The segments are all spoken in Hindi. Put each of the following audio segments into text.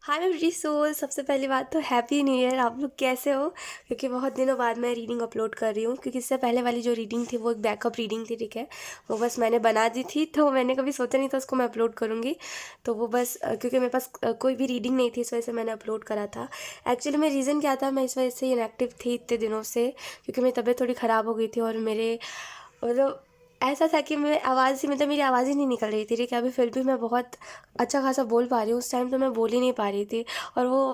हाय मेरी सोल, सबसे पहली बात तो हैप्पी न्यू ईयर। आप लोग कैसे हो? क्योंकि बहुत दिनों बाद मैं रीडिंग अपलोड कर रही हूँ, क्योंकि इससे पहले वाली जो रीडिंग थी वो एक बैकअप रीडिंग थी, ठीक है। वो बस मैंने बना दी थी, तो मैंने कभी सोचा नहीं था उसको मैं अपलोड करूँगी। तो वो बस क्योंकि मेरे पास कोई भी रीडिंग नहीं थी, इस वजह से मैंने अपलोड करा था। एक्चुअली में रीज़न क्या था, मैं इस वजह से इनएक्टिव थी इतने दिनों से, क्योंकि मेरी तबीयत थोड़ी ख़राब हो गई थी और मेरे मतलब ऐसा था कि मैं आवाज़ ही मतलब मेरी आवाज़ ही नहीं निकल रही थी, ठीक है। अभी फिर भी मैं बहुत अच्छा खासा बोल पा रही हूँ, उस टाइम तो मैं बोल ही नहीं पा रही थी। और वो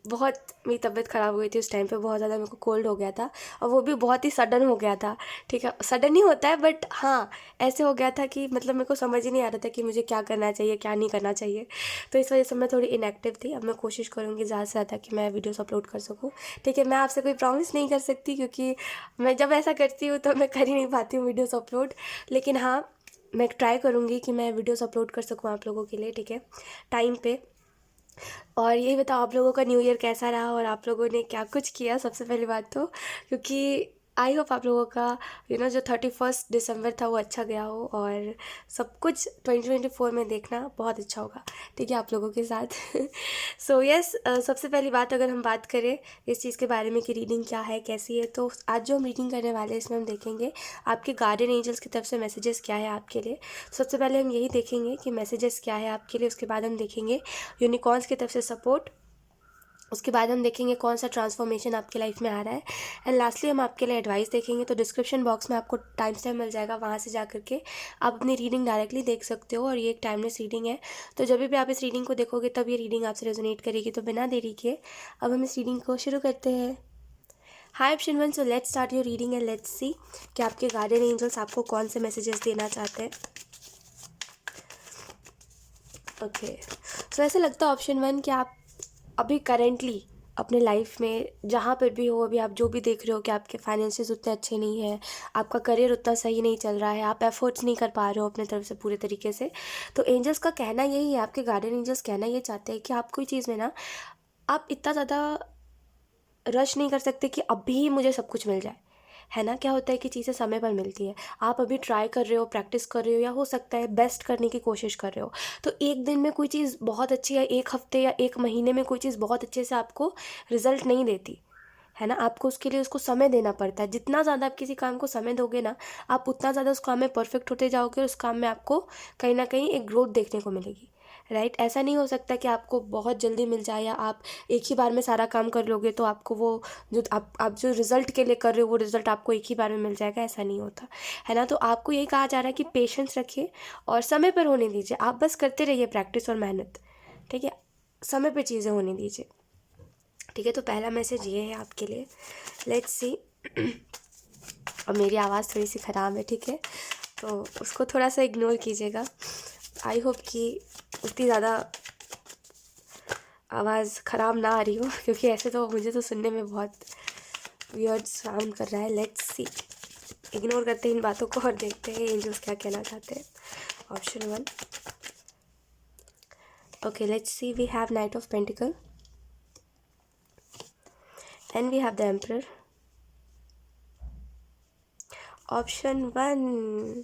बहुत मेरी तबीयत ख़राब हो गई थी उस टाइम पे, बहुत ज़्यादा मेरे को कोल्ड हो गया था। और वो भी बहुत ही सडन हो गया था, ठीक है। सडन ही होता है, बट हाँ, ऐसे हो गया था कि मतलब मेरे को समझ ही नहीं आ रहा था कि मुझे क्या करना चाहिए क्या नहीं करना चाहिए। तो इस वजह से मैं थोड़ी इनएक्टिव थी। अब मैं कोशिश करूँगी ज़्यादा से ज़्यादा कि मैं वीडियोस अपलोड कर सकूँ, ठीक है। मैं आपसे कोई प्रॉमिस नहीं कर सकती, क्योंकि मैं जब ऐसा करती हूँ तो मैं कर ही नहीं पाती हूँ वीडियोस अपलोड। लेकिन हाँ, मैं ट्राई करूँगी कि मैं वीडियोस अपलोड कर सकूँ आप लोगों के लिए, ठीक है, टाइम पे। और यही बताओ, आप लोगों का न्यू ईयर कैसा रहा और आप लोगों ने क्या कुछ किया, सबसे पहली बात तो। क्योंकि आई होप आप लोगों का जो 31 दिसंबर था वो अच्छा गया हो, और सब कुछ 2024 में देखना बहुत अच्छा होगा, ठीक है, आप लोगों के साथ। सो यस, सबसे पहली बात अगर हम बात करें इस चीज़ के बारे में कि रीडिंग क्या है कैसी है, तो आज जो हम रीडिंग करने वाले हैं इसमें हम देखेंगे आपके गार्डियन एंजल्स की तरफ से मैसेजेस क्या है आपके लिए। सबसे पहले हम यही देखेंगे कि मैसेजेस क्या है आपके लिए, उसके बाद हम देखेंगे यूनिकॉर्न्स की तरफ से सपोर्ट, उसके बाद हम देखेंगे कौन सा ट्रांसफॉर्मेशन आपके लाइफ में आ रहा है, एंड लास्टली हम आपके लिए एडवाइस देखेंगे। तो डिस्क्रिप्शन बॉक्स में आपको टाइम स्टैम्प मिल जाएगा, वहाँ से जा करके आप अपनी रीडिंग डायरेक्टली देख सकते हो, और ये एक टाइमलेस रीडिंग है। तो जब भी आप इस रीडिंग को देखोगे तब ये रीडिंग आपसे रेजोनेट करेगी। तो बिना देरी के अब हम इस रीडिंग को शुरू करते हैं। Hi option 1, so let's start your reading and let's see कि आपके गार्डियन एंजल्स आपको कौन से मैसेजेस देना चाहते हैं। ओके, सो ऐसे लगता है ऑप्शन 1 कि आप अभी करेंटली अपने लाइफ में जहाँ पर भी हो, अभी आप जो भी देख रहे हो कि आपके फाइनेंसेस उतने अच्छे नहीं हैं, आपका करियर उतना सही नहीं चल रहा है, आप एफर्ट्स नहीं कर पा रहे हो अपने तरफ से पूरे तरीके से। तो एंजल्स का कहना यही है, आपके गार्डियन एंजल्स कहना ये चाहते हैं कि आप कोई चीज़ में ना, आप इतना ज़्यादा रश नहीं कर सकते कि अभी मुझे सब कुछ मिल जाए, है ना। क्या होता है कि चीज़ें समय पर मिलती है। आप अभी ट्राई कर रहे हो, प्रैक्टिस कर रहे हो, या हो सकता है बेस्ट करने की कोशिश कर रहे हो। तो एक दिन में कोई चीज़ बहुत अच्छी, या एक हफ्ते या एक महीने में कोई चीज़ बहुत अच्छे से आपको रिजल्ट नहीं देती, है ना। आपको उसके लिए उसको समय देना पड़ता है। जितना ज़्यादा आप किसी काम को समय दोगे ना, आप उतना ज़्यादा उस काम में परफेक्ट होते जाओगे, और उस काम में आपको कहीं ना कहीं एक ग्रोथ देखने को मिलेगी, राइट। ऐसा नहीं हो सकता कि आपको बहुत जल्दी मिल जाए, या आप एक ही बार में सारा काम कर लोगे तो आपको वो जो आप जो रिज़ल्ट के लिए कर रहे हो वो रिज़ल्ट आपको एक ही बार में मिल जाएगा, ऐसा नहीं होता, है ना। तो आपको यही कहा जा रहा है कि पेशेंस रखिए और समय पर होने दीजिए। आप बस करते रहिए प्रैक्टिस और मेहनत, ठीक है, समय पर चीज़ें होने दीजिए, ठीक है। तो पहला मैसेज ये है आपके लिए, लेट्स सी। और मेरी आवाज़ थोड़ी सी ख़राब है, ठीक है, तो उसको थोड़ा सा इग्नोर कीजिएगा। आई होप कि उतनी ज़्यादा आवाज़ ख़राब ना आ रही हो, क्योंकि ऐसे तो मुझे तो सुनने में बहुत वियर्ड साउंड कर रहा है। लेट्स सी, इग्नोर करते हैं इन बातों को और देखते हैं एंजल्स क्या कहना चाहते हैं। Option 1, okay, let's see, we have knight of pentacle and we have the emperor. Option 1,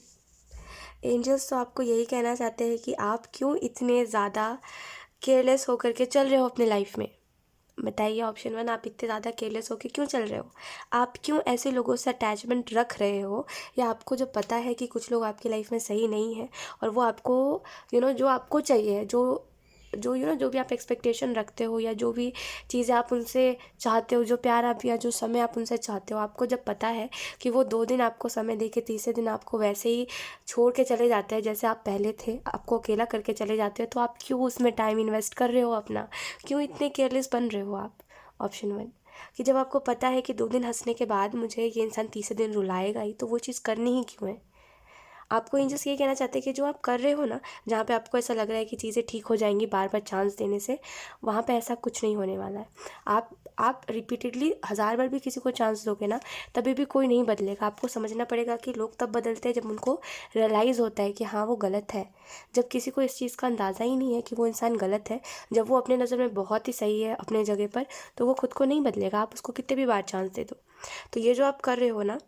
angels तो आपको यही कहना चाहते हैं कि आप क्यों इतने ज़्यादा केयरलेस होकर के चल रहे हो अपने लाइफ में। बताइए ऑप्शन 1, आप इतने ज़्यादा केयरलेस होकर क्यों चल रहे हो? आप क्यों ऐसे लोगों से अटैचमेंट रख रहे हो, या आपको जो पता है कि कुछ लोग आपकी लाइफ में सही नहीं है, और वो आपको जो आपको चाहिए, जो जो जो भी आप एक्सपेक्टेशन रखते हो, या जो भी चीज़ें आप उनसे चाहते हो, जो प्यार आप या जो समय आप उनसे चाहते हो, आपको जब पता है कि वो 2 दिन आपको समय दे के तीसरे दिन आपको वैसे ही छोड़ के चले जाते हैं जैसे आप पहले थे, आपको अकेला करके चले जाते हो, तो आप क्यों उसमें टाइम इन्वेस्ट कर रहे हो अपना? क्यों इतने केयरलेस बन रहे हो आप? ऑप्शन 1, कि जब आपको पता है कि 2 दिन हंसने के बाद मुझे ये इंसान तीसरे दिन रुलाएगा ही, तो वो चीज़ करनी ही क्यों है? आपको एंजल्स ये कहना चाहते हैं कि जो आप कर रहे हो ना, जहाँ पे आपको ऐसा लग रहा है कि चीज़ें ठीक हो जाएंगी बार बार चांस देने से, वहाँ पे ऐसा कुछ नहीं होने वाला है। आप रिपीटेडली 1000 बार भी किसी को चांस दोगे ना, तभी भी कोई नहीं बदलेगा। आपको समझना पड़ेगा कि लोग तब बदलते हैं जब उनको रियलाइज़ होता है कि हाँ वो गलत है। जब किसी को इस चीज़ का अंदाज़ा ही नहीं है कि वो इंसान गलत है, जब वो अपने नज़र में बहुत ही सही है अपने जगह पर, तो वो खुद को नहीं बदलेगा, आप उसको कितने भी बार चांस दे दो। तो ये जो आप कर रहे हो ना,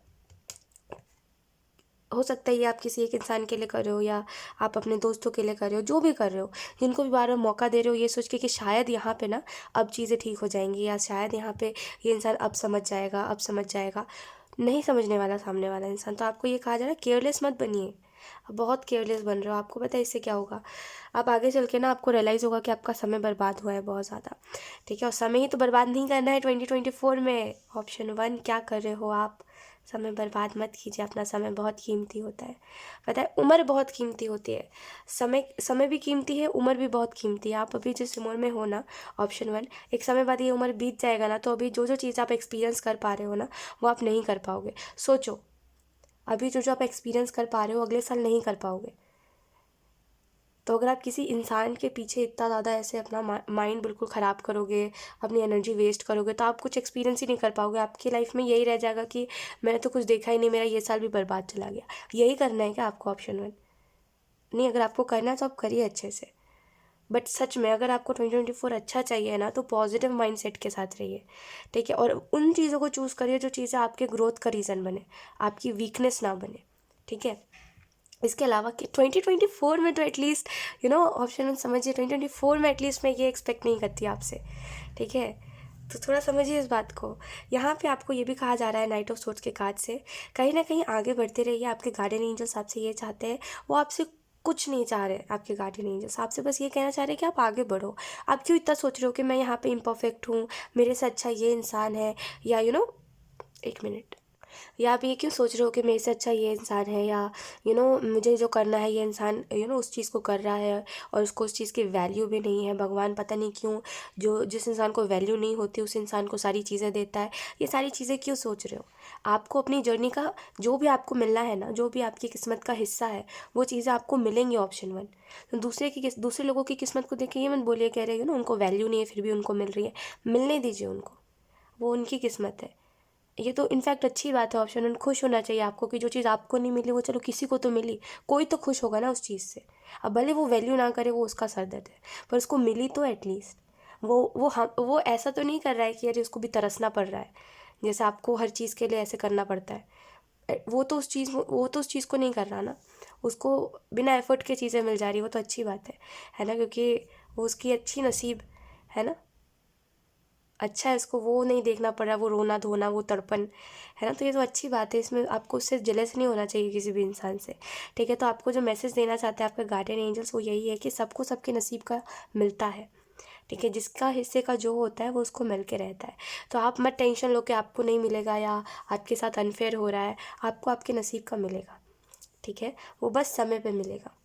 हो सकता है ये आप किसी एक इंसान के लिए कर रहे हो या आप अपने दोस्तों के लिए कर रहे हो, जो भी कर रहे हो, जिनको भी बार बार मौका दे रहे हो ये सोच के कि शायद यहाँ पे ना अब चीज़ें ठीक हो जाएंगी, या शायद यहाँ पे ये इंसान अब समझ जाएगा, अब समझ जाएगा। नहीं समझने वाला सामने वाला इंसान। तो आपको ये कहा जा रहा है केयरलेस मत बनिए। आप बहुत केयरलेस बन रहे हो। आपको पता है इससे क्या होगा? आप आगे चल के ना आपको रियलाइज़ होगा कि आपका समय बर्बाद हुआ है बहुत ज़्यादा। ठीक है, और समय ही तो बर्बाद नहीं करना है 2024 में। ऑप्शन 1 क्या कर रहे हो आप? समय बर्बाद मत कीजिए। अपना समय बहुत कीमती होता है। पता है उम्र बहुत कीमती होती है। समय समय भी कीमती है, उम्र भी बहुत कीमती है। आप अभी जिस उम्र में हो ना, ऑप्शन 1, एक समय बाद ये उम्र बीत जाएगा ना, तो अभी जो जो चीज़ आप एक्सपीरियंस कर पा रहे हो ना, वो आप नहीं कर पाओगे। सोचो, अभी जो जो आप एक्सपीरियंस कर पा रहे हो अगले साल नहीं कर पाओगे। तो अगर आप किसी इंसान के पीछे इतना ज़्यादा ऐसे अपना माइंड बिल्कुल ख़राब करोगे, अपनी एनर्जी वेस्ट करोगे, तो आप कुछ एक्सपीरियंस ही नहीं कर पाओगे। आपकी लाइफ में यही रह जाएगा कि मैंने तो कुछ देखा ही नहीं, मेरा ये साल भी बर्बाद चला गया। यही करना है क्या आपको? ऑप्शन 1 नहीं। अगर आपको करना है तो आप करिए अच्छे से। बट सच में अगर आपको 2024 अच्छा चाहिए ना, तो पॉजिटिव माइंडसेट के साथ रहिए। ठीक है, और उन चीज़ों को चूज़ करिए जो चीज़ें आपके ग्रोथ का रीज़न बने, आपकी वीकनेस ना बने। ठीक है, इसके अलावा कि 2024 में तो एटलीस्ट ऑप्शन समझिए, 2024 में एटलीस्ट मैं ये एक्सपेक्ट नहीं करती आपसे। ठीक है, तो थोड़ा समझिए इस बात को। यहाँ पे आपको ये भी कहा जा रहा है नाइट ऑफ सोर्ड्स के कार्ड से, कहीं ना कहीं आगे बढ़ते रहिए। आपके गार्डियन एंजल्स आपसे ये चाहते हैं, वो आपसे कुछ नहीं चाह रहे। आपके गार्डियन एंजल्स आपसे बस ये कहना चाह रहे हैं कि आप आगे बढ़ो। आप क्यों इतना सोच रहे हो कि मैं यहाँ पे इम्परफेक्ट हूँ, मेरे से अच्छा ये इंसान है, या एक मिनट, या आप ये क्यों सोच रहे हो कि मेरे से अच्छा ये इंसान है, या मुझे जो करना है ये इंसान उस चीज़ को कर रहा है और उसको उस चीज़ की वैल्यू भी नहीं है। भगवान पता नहीं क्यों जो जिस इंसान को वैल्यू नहीं होती उस इंसान को सारी चीज़ें देता है। ये सारी चीज़ें क्यों सोच रहे हो? आपको अपनी जर्नी का जो भी आपको मिलना है ना, जो भी आपकी किस्मत का हिस्सा है, वो चीज़ें आपको मिलेंगी। ऑप्शन 1। तो दूसरे लोगों की किस्मत को देख के ये मत बोलिए, कह रहे उनको वैल्यू नहीं है फिर भी उनको मिल रही है। मिलने दीजिए उनको, वो उनकी किस्मत है। ये तो इनफैक्ट अच्छी बात है। ऑप्शन 1 खुश होना चाहिए आपको कि जो चीज़ आपको नहीं मिली वो चलो किसी को तो मिली। कोई तो खुश होगा ना उस चीज़ से। अब भले वो वैल्यू ना करे, वो उसका सर दर्द है, पर उसको मिली तो एटलीस्ट। वो ऐसा तो नहीं कर रहा है कि अरे उसको भी तरसना पड़ रहा है, जैसे आपको हर चीज़ के लिए ऐसे करना पड़ता है। वो तो उस चीज़ को नहीं कर रहा ना। उसको बिना एफर्ट के चीज़ें मिल जा रही, वो तो अच्छी बात है ना, क्योंकि वो उसकी अच्छी नसीब है ना। अच्छा है, उसको वो नहीं देखना पड़ रहा, वो रोना धोना, वो तड़पन, है ना। तो ये तो अच्छी बात है। इसमें आपको उससे जेलस नहीं होना चाहिए किसी भी इंसान से। ठीक है, तो आपको जो मैसेज देना चाहते हैं आपका गार्डियन एंजल्स, वो यही है कि सबको सबके नसीब का मिलता है। ठीक है, जिसका हिस्से का जो होता है वो उसको मिल के रहता है। तो आप मत टेंशन लो कि आपको नहीं मिलेगा या आपके साथ अनफेयर हो रहा है। आपको आपके नसीब का मिलेगा। ठीक है, वो बस समय पे मिलेगा,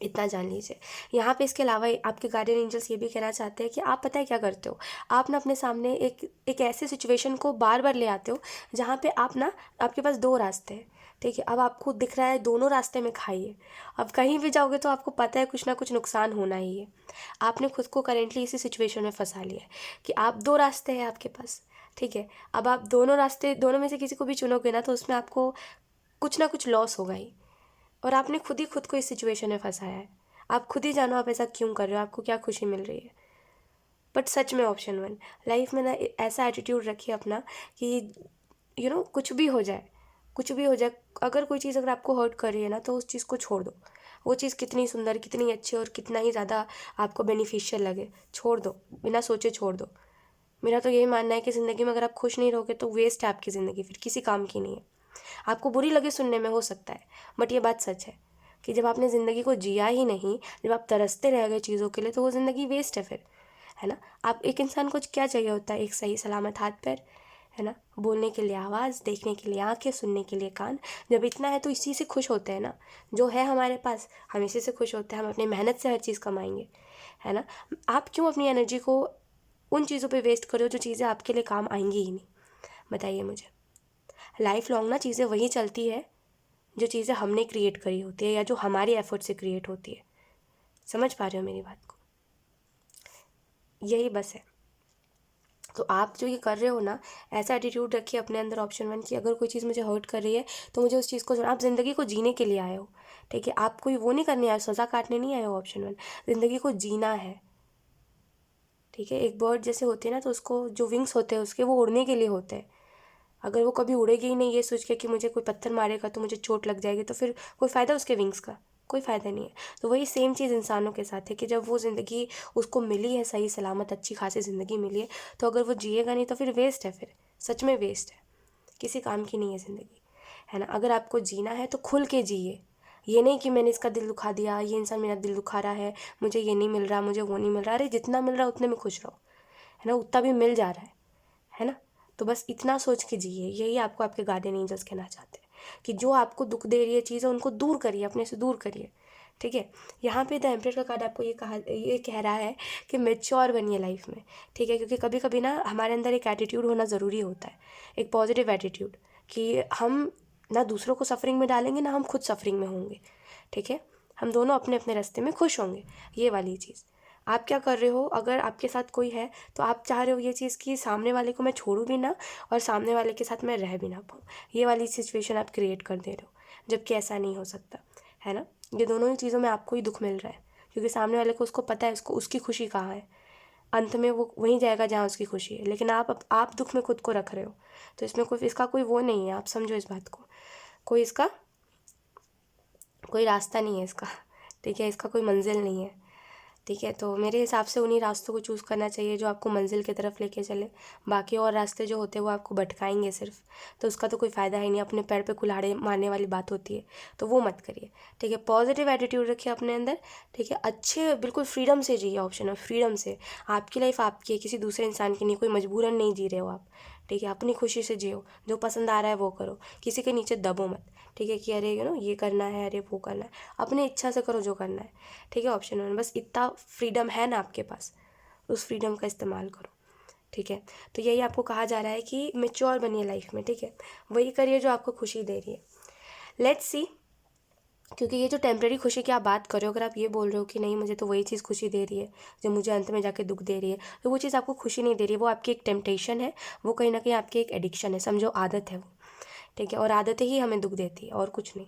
इतना जान लीजिए। यहाँ पे इसके अलावा आपके गार्डियन एंजल्स ये भी कहना चाहते हैं कि आप पता है क्या करते हो? आप ना अपने सामने एक ऐसे सिचुएशन को बार बार ले आते हो जहाँ पे आपके पास दो रास्ते हैं। ठीक है, अब आपको दिख रहा है दोनों रास्ते में खाई है। अब कहीं भी जाओगे तो आपको पता है कुछ ना कुछ नुकसान होना ही है। आपने खुद को करेंटली इसी सिचुएशन में फंसा लिया है कि आप दो रास्ते हैं आपके पास। ठीक है, अब आप दोनों में से किसी को भी चुनोगे ना, तो उसमें आपको कुछ ना कुछ लॉस होगा ही। और आपने खुद ही खुद को इस सिचुएशन में फंसाया है। आप खुद ही जानो आप ऐसा क्यों कर रहे हो, आपको क्या खुशी मिल रही है। बट सच में ऑप्शन 1, लाइफ में ना ऐसा एटीट्यूड रखिए अपना कि कुछ भी हो जाए, कुछ भी हो जाए, अगर कोई चीज़ अगर आपको हर्ट कर रही है ना, तो उस चीज़ को छोड़ दो। वो चीज़ कितनी सुंदर, कितनी अच्छी और कितना ही ज़्यादा आपको बेनिफिशियल लगे, छोड़ दो, बिना सोचे छोड़ दो। मेरा तो यही मानना है कि ज़िंदगी में अगर आप खुश नहीं रहोगे तो वेस्ट है आपकी ज़िंदगी, फिर किसी काम की नहीं है। आपको बुरी लगे सुनने में, हो सकता है, बट ये बात सच है कि जब आपने ज़िंदगी को जिया ही नहीं, जब आप तरसते रह गए चीज़ों के लिए, तो वो ज़िंदगी वेस्ट है फिर, है ना। आप एक इंसान को क्या चाहिए होता है? एक सही सलामत हाथ पैर, है ना, बोलने के लिए आवाज़, देखने के लिए आंखें, सुनने के लिए कान। जब इतना है तो इसी से खुश होते हैं ना। जो है हमारे पास हम इसी से खुश होते हैं। हम अपनी मेहनत से हर चीज़ कमाएंगे, है ना। आप क्यों अपनी एनर्जी को उन चीज़ों पे वेस्ट करो जो चीज़ें आपके लिए काम आएंगी ही नहीं? बताइए मुझे। लाइफ लॉन्ग ना चीज़ें वही चलती है जो चीज़ें हमने क्रिएट करी होती है या जो हमारी एफर्ट से क्रिएट होती है। समझ पा रहे हो मेरी बात को? यही बस है। तो आप जो ये कर रहे हो ना, ऐसा एटीट्यूड रखिए अपने अंदर ऑप्शन 1 की अगर कोई चीज़ मुझे हर्ट कर रही है तो मुझे उस चीज़ को आप ज़िंदगी को जीने के लिए आए हो। ठीक है, आप कोई वो नहीं करने आए हो, सज़ा काटने नहीं आए हो। ऑप्शन 1, ज़िंदगी को जीना है। ठीक है, एक बर्ड जैसे होती है ना, तो उसको जो विंग्स होते हैं उसके, वो उड़ने के लिए होते हैं। अगर वो कभी उड़ेगी ही नहीं ये सोच के कि मुझे कोई पत्थर मारेगा तो मुझे चोट लग जाएगी, तो फिर कोई फ़ायदा उसके विंग्स का? कोई फ़ायदा नहीं है। तो वही सेम चीज़ इंसानों के साथ है कि जब वो ज़िंदगी उसको मिली है, सही सलामत अच्छी खासी ज़िंदगी मिली है, तो अगर वो जिएगा नहीं तो फिर वेस्ट है, फिर सच में वेस्ट है, किसी काम की नहीं है ज़िंदगी, है ना। अगर आपको जीना है तो खुल के जिए, ये नहीं कि मैंने इसका दिल दुखा दिया, ये इंसान मेरा दिल दुखा रहा है, मुझे ये नहीं मिल रहा, मुझे वो नहीं मिल रहा। अरे जितना मिल रहा है उतने में खुश रहो, है ना, उतना भी मिल जा रहा है ना। तो बस इतना सोच के जिए, यही आपको आपके गार्डियन एंजल्स कहना चाहते हैं कि जो आपको दुख दे रही है चीज़ें उनको दूर करिए, अपने से दूर करिए, ठीक है। यहाँ पे द एम्परर का कार्ड आपको ये कह रहा है कि मेच्योर बनिए लाइफ में, ठीक है, क्योंकि कभी कभी ना हमारे अंदर एक एटीट्यूड होना ज़रूरी होता है, एक पॉजिटिव एटीट्यूड, कि हम ना दूसरों को सफरिंग में डालेंगे ना हम खुद सफरिंग में होंगे, ठीक है। हम दोनों अपने अपने रास्ते में खुश होंगे, ये वाली चीज़। आप क्या कर रहे हो, अगर आपके साथ कोई है तो आप चाह रहे हो ये चीज़ कि सामने वाले को मैं छोड़ूं भी ना और सामने वाले के साथ मैं रह भी ना पाऊँ, ये वाली सिचुएशन आप क्रिएट कर दे रहे हो, जबकि ऐसा नहीं हो सकता, है ना। ये दोनों ही चीज़ों में आपको ही दुख मिल रहा है, क्योंकि सामने वाले को उसको पता है उसको उसकी खुशी कहाँ है, अंत में वो वहीं जाएगा जहाँ उसकी खुशी है, लेकिन आप दुख में खुद को रख रहे हो। तो इसमें कोई इसका कोई वो नहीं है, आप समझो इस बात को, कोई इसका कोई रास्ता नहीं है इसका, ठीक है, इसका कोई मंजिल नहीं है, ठीक है। तो मेरे हिसाब से उन्हीं रास्तों को चूज़ करना चाहिए जो आपको मंजिल की तरफ लेके चले, बाकी और रास्ते जो होते हैं वो आपको भटकाएंगे सिर्फ, तो उसका तो कोई फ़ायदा ही नहीं, अपने पैर पे कुल्हाड़े मारने वाली बात होती है, तो वो मत करिए, ठीक है। पॉजिटिव एटीट्यूड रखिए अपने अंदर, ठीक है, अच्छे बिल्कुल फ्रीडम से जिए, ऑप्शन है फ्रीडम से, आपकी लाइफ आपकी है, किसी दूसरे इंसान की नहीं, कोई मजबूरन नहीं जी रहे हो आप, ठीक है। अपनी खुशी से जियो, जो पसंद आ रहा है वो करो, किसी के नीचे दबो मत, ठीक है, कि अरे ये करना है, अरे वो करना है, अपने इच्छा से करो जो करना है, ठीक है। ऑप्शन 1, बस इतना फ्रीडम है ना आपके पास, उस फ्रीडम का इस्तेमाल करो, ठीक है। तो यही आपको कहा जा रहा है कि मेच्योर बनिए लाइफ में, ठीक है, वही करिए जो आपको खुशी दे रही है। लेट्स सी, क्योंकि ये जो टेम्प्रेरी खुशी की आप बात कर रहे हो, अगर आप ये बोल रहे हो कि नहीं मुझे तो वही चीज़ खुशी दे रही है जो मुझे अंत में जाके दुख दे रही है, तो वो चीज़ आपको खुशी नहीं दे रही है, वो आपकी एक टेम्पटेशन है, वो कहीं ना कहीं आपकी एक एडिक्शन है, समझो आदत है वो, ठीक है। और आदतें ही हमें दुख देती है और कुछ नहीं,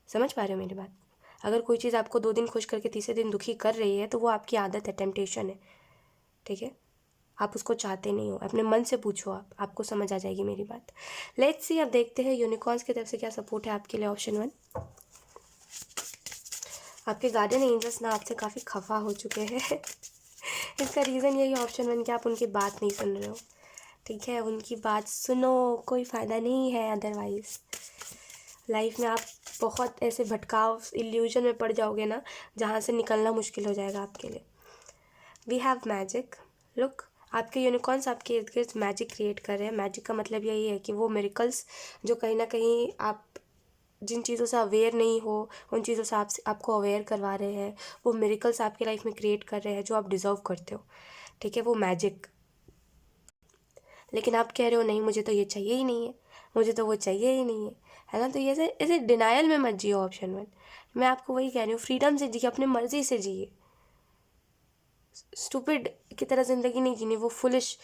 समझ पा रहे हो मेरी बात। अगर कोई चीज़ आपको 2 दिन खुश करके तीसरे दिन दुखी कर रही है तो वो आपकी आदत है, टेम्पटेशन है, ठीक है। आप उसको चाहते नहीं हो, अपने मन से पूछो, आपको समझ आ जाएगी मेरी बात। लेट्स सी, अब देखते हैं यूनिकॉर्न्स की तरफ से क्या सपोर्ट है आपके लिए। ऑप्शन 1, आपके गार्डियन एंजल्स ना आपसे काफ़ी खफा हो चुके हैं इसका रीज़न यही ऑप्शन 1 कि आप उनकी बात नहीं सुन रहे हो, ठीक है। उनकी बात सुनो, कोई फ़ायदा नहीं है, अदरवाइज़ लाइफ में आप बहुत ऐसे भटकाव इल्यूजन में पड़ जाओगे ना जहाँ से निकलना मुश्किल हो जाएगा आपके लिए। वी हैव मैजिक, लुक, आपके यूनिकॉर्न्स आपके इर्द गिर्द मैजिक क्रिएट कर रहे हैं। मैजिक का मतलब यही है कि वो मिरेकल्स जो कहीं ना कहीं आप जिन चीज़ों से अवेयर नहीं हो उन चीज़ों से आपको अवेयर करवा रहे हैं, वो मिरेकल्स आपकी लाइफ में क्रिएट कर रहे हैं जो आप डिज़र्व करते हो, ठीक है, वो मैजिक। लेकिन आप कह रहे हो नहीं मुझे तो ये चाहिए ही नहीं है, मुझे तो वो चाहिए ही नहीं है ना। तो ये ऐसे ऐसे डिनायल में मत जियो। ऑप्शन 1, मैं आपको वही कह रही हूँ, फ्रीडम से जिए, अपनी मर्ज़ी से जिए, स्टूपिड की तरह ज़िंदगी नहीं जीनी, वो फुलिश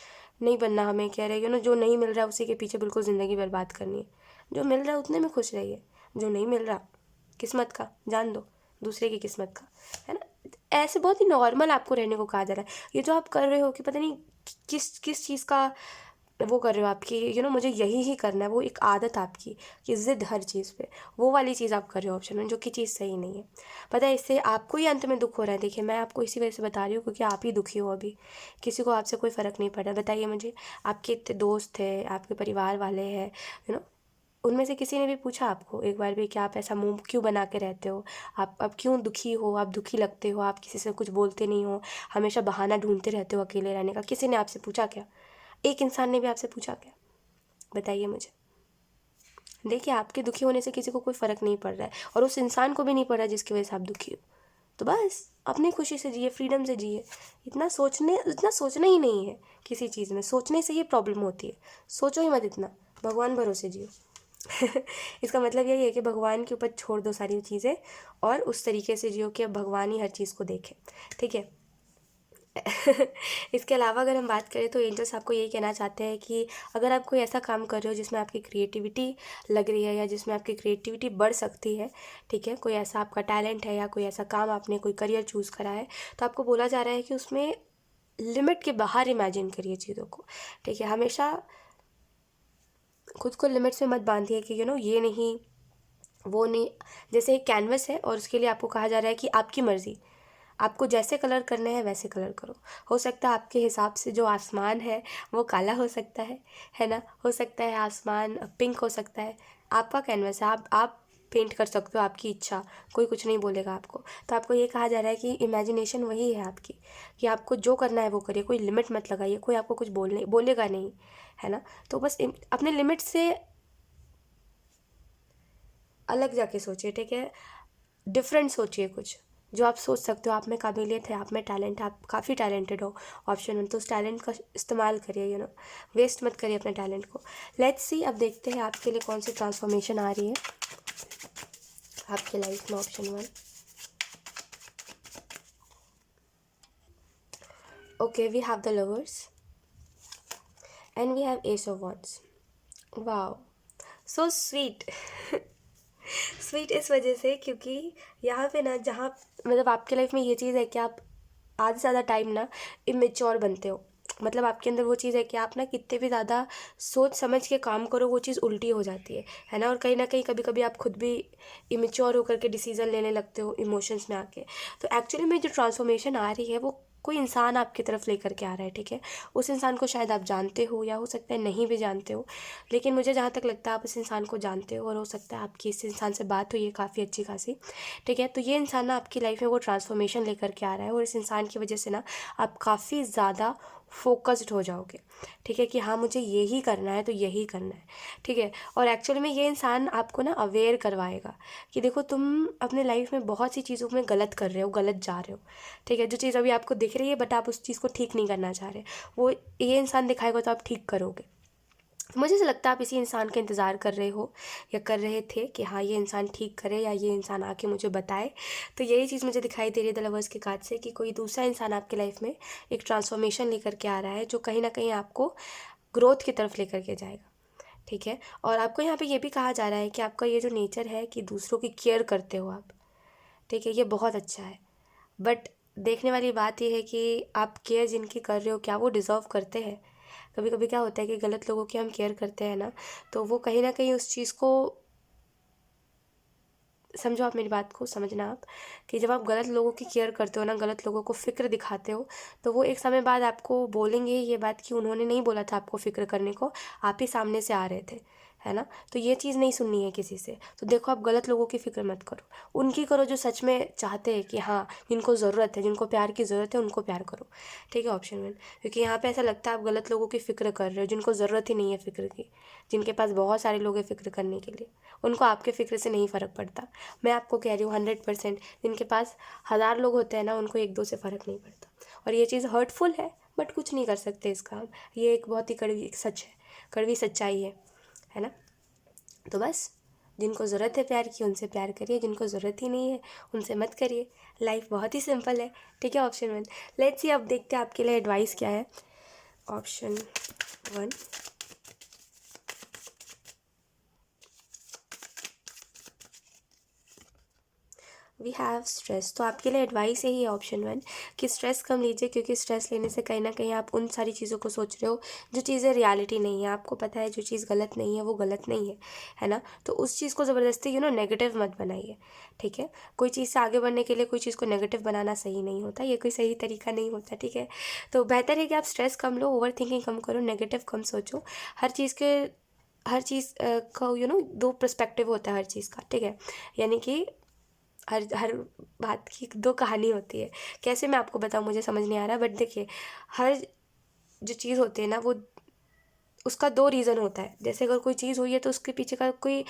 नहीं बनना हमें, कह रहे हो ना, जो नहीं मिल रहा है उसी के पीछे बिल्कुल ज़िंदगी बर्बाद करनी है। जो मिल रहा है उतने में खुश रहिए, जो नहीं मिल रहा किस्मत का जान दो, दूसरे की किस्मत का, है ना। ऐसे बहुत ही नॉर्मल आपको रहने को कहा जा रहा है। ये जो आप कर रहे हो कि पता नहीं किस किस चीज़ का वो कर रहे हो, आपकी मुझे यही ही करना है, वो एक आदत आपकी कि ज़िद हर चीज़ पे, वो वाली चीज़ आप कर रहे हो ऑप्शन 1, जो कि चीज़ सही नहीं है। पता है इससे आपको ही अंत में दुख हो रहा है। देखिए मैं आपको इसी वजह से बता रही हूँ क्योंकि आप ही दुखी हो अभी, किसी को आपसे कोई फ़र्क नहीं पड़ रहा। बताइए मुझे, आपके इतने दोस्त हैं, आपके परिवार वाले हैं, उनमें से किसी ने भी पूछा आपको एक बार भी कि आप ऐसा मुंह क्यों बना के रहते हो, आप अब क्यों दुखी हो, आप दुखी लगते हो, आप किसी से कुछ बोलते नहीं हो, हमेशा बहाना ढूंढते रहते हो अकेले रहने का? किसी ने आपसे पूछा क्या? एक इंसान ने भी आपसे पूछा क्या? बताइए मुझे। देखिए आपके दुखी होने से किसी को कोई फ़र्क नहीं पड़ रहा है और उस इंसान को भी नहीं पड़ रहा है जिसकी वजह से आप दुखी हो। तो बस अपनी खुशी से जिए, फ्रीडम से जिए, इतना सोचना ही नहीं है किसी चीज़ में, सोचने से ये प्रॉब्लम होती है, सोचो ही मत इतना, भगवान भरोसे जियो इसका मतलब यही है कि भगवान के ऊपर छोड़ दो सारी चीज़ें और उस तरीके से जियो कि अब भगवान ही हर चीज़ को देखे, ठीक है इसके अलावा अगर हम बात करें तो एंजल्स आपको यही कहना चाहते हैं कि अगर आप कोई ऐसा काम कर रहे हो जिसमें आपकी क्रिएटिविटी लग रही है या जिसमें आपकी क्रिएटिविटी बढ़ सकती है, ठीक है, कोई ऐसा आपका टैलेंट है या कोई ऐसा काम आपने कोई करियर चूज़ करा है, तो आपको बोला जा रहा है कि उसमें लिमिट के बाहर इमेजिन करिए चीज़ों को, ठीक है। हमेशा खुद को लिमिट्स में मत बांधिए कि ये नहीं वो नहीं। जैसे एक कैनवस है और उसके लिए आपको कहा जा रहा है कि आपकी मर्ज़ी, आपको जैसे कलर करने हैं वैसे कलर करो। हो सकता है आपके हिसाब से जो आसमान है वो काला हो सकता है ना। हो सकता है आसमान पिंक हो सकता है। आपका कैनवस है, आप पेंट कर सकते हो, आपकी इच्छा, कोई कुछ नहीं बोलेगा आपको। तो आपको ये कहा जा रहा है कि इमेजिनेशन वही है आपकी, कि आपको जो करना है वो करिए, कोई लिमिट मत लगाइए, कोई आपको कुछ बोलेगा नहीं, है ना। तो बस अपने लिमिट से अलग जाके सोचिए, ठीक है। डिफरेंट सोचिए कुछ, जो आप सोच सकते हो। आप में काबिलियत है, आप में टैलेंट है, आप काफ़ी टैलेंटेड हो, ऑप्शन 1। तो उस टैलेंट का इस्तेमाल करिए, वेस्ट मत करिए अपने टैलेंट को। लेट्स सी, अब देखते हैं आपके लिए कौन सी ट्रांसफॉर्मेशन आ रही है आपके लाइफ में। Option 1, okay, we have the lovers and we have ace of wands. Wow, so sweet. Sweet इस वजह से क्योंकि यहाँ पे ना, जहाँ मतलब आपके लाइफ में ये चीज़ है कि आप आधे से ज़्यादा टाइम ना इमेच्योर बनते हो। मतलब आपके अंदर वो चीज़ है कि आप ना कितने भी ज़्यादा सोच समझ के काम करो, वो चीज़ उल्टी हो जाती है ना। और कहीं ना कहीं कभी कभी आप खुद भी इमेच्योर होकर के डिसीज़न लेने लगते हो इमोशंस में आके। तो एक्चुअली में जो ट्रांसफॉर्मेशन आ रही है वो कोई इंसान आपकी तरफ लेकर के आ रहा है, ठीक है। उस इंसान को शायद आप जानते हो या हो सकता है नहीं भी जानते हो, लेकिन मुझे जहाँ तक लगता है आप इस इंसान को जानते हो और हो सकता है आपकी इस इंसान से बात हुई है काफ़ी अच्छी खासी, ठीक है। तो ये इंसान ना आपकी लाइफ में वो ट्रांसफॉर्मेशन लेकर के आ रहा है और इस इंसान की वजह से ना आप काफ़ी ज़्यादा फोकस्ड हो जाओगे, ठीक है, कि हाँ मुझे यही करना है तो यही करना है, ठीक है। और एक्चुअली में ये इंसान आपको ना अवेयर करवाएगा कि देखो तुम अपने लाइफ में बहुत सी चीज़ों में गलत कर रहे हो, गलत जा रहे हो, ठीक है। जो चीज़ अभी आपको दिख रही है बट आप उस चीज़ को ठीक नहीं करना चाह रहे, वो ये इंसान दिखाएगा तो आप ठीक करोगे। मुझे ऐसा लगता है आप इसी इंसान का इंतज़ार कर रहे हो या कर रहे थे कि हाँ ये इंसान ठीक करे या ये इंसान आके मुझे बताए। तो यही चीज़ मुझे दिखाई दे रही है द लवर्स के कार्ड से, कि कोई दूसरा इंसान आपके लाइफ में एक ट्रांसफॉर्मेशन लेकर के आ रहा है जो कहीं ना कहीं आपको ग्रोथ की तरफ लेकर के जाएगा, ठीक है। और आपको यहाँ पे ये भी कहा जा रहा है कि आपका ये जो नेचर है कि दूसरों की केयर करते हो आप, ठीक है, ये बहुत अच्छा है। बट देखने वाली बात यह है कि आप केयर जिनकी कर रहे हो क्या वो डिज़र्व करते हैं। कभी कभी क्या होता है कि गलत लोगों की हम केयर करते हैं ना, तो वो कहीं ना कहीं उस चीज़ को, समझो आप मेरी बात को समझना आप, कि जब आप गलत लोगों की केयर करते हो ना, गलत लोगों को फ़िक्र दिखाते हो, तो वो एक समय बाद आपको बोलेंगे ये बात कि उन्होंने नहीं बोला था आपको फ़िक्र करने को, आप ही सामने से आ रहे थे, है ना। तो ये चीज़ नहीं सुननी है किसी से। तो देखो आप गलत लोगों की फ़िक्र मत करो, उनकी करो जो सच में चाहते हैं कि हाँ जिनको ज़रूरत है, जिनको प्यार की ज़रूरत है उनको प्यार करो, ठीक है। ऑप्शन 1, क्योंकि यहाँ पे ऐसा लगता है आप गलत लोगों की फ़िक्र कर रहे हो जिनको ज़रूरत ही नहीं है फ़िक्र की, जिनके पास बहुत सारे लोग हैं फ़िक्र करने के लिए, उनको आपके फ़िक्र से नहीं फ़र्क पड़ता। मैं आपको कह रही हूँ 100%, जिनके पास 1000 लोग होते हैं ना उनको 1-2 से फ़र्क नहीं पड़ता। और ये चीज़ हर्टफुल है बट कुछ नहीं कर सकते इसका हम। ये एक बहुत ही कड़वी सच है, कड़वी सच्चाई है ना। तो बस जिनको ज़रूरत है प्यार की उनसे प्यार करिए, जिनको ज़रूरत ही नहीं है उनसे मत करिए। लाइफ बहुत ही सिंपल है, ठीक है। ऑप्शन 1, लेट्स सी अब देखते हैं आपके लिए एडवाइस क्या है। Option 1, we have stress. तो आपके लिए एडवाइस यही है ऑप्शन 1, कि स्ट्रेस कम लीजिए, क्योंकि स्ट्रेस लेने से कहीं ना कहीं आप उन सारी चीज़ों को सोच रहे हो जो चीज़ें रियलिटी नहीं है। आपको पता है जो चीज़ गलत नहीं है वो गलत नहीं है ना। तो उस चीज़ को ज़बरदस्ती नेगेटिव मत बनाइए, ठीक है। कोई चीज़ से आगे बढ़ने के लिए कोई चीज़ को नेगेटिव बनाना सही नहीं होता, ये कोई सही तरीका नहीं होता, ठीक है। तो बेहतर है कि आप स्ट्रेस कम लो, ओवर थिंकिंग कम करो, नेगेटिव कम सोचो। हर चीज़ का दो पर्सपेक्टिव होता है हर चीज़ का, ठीक है। यानी कि हर हर बात की दो कहानी होती है। कैसे मैं आपको बताऊँ मुझे समझ नहीं आ रहा, बट देखिए हर जो चीज़ होती है ना वो उसका 2 रीज़न होता है। जैसे अगर कोई चीज़ हुई है तो उसके पीछे का कोई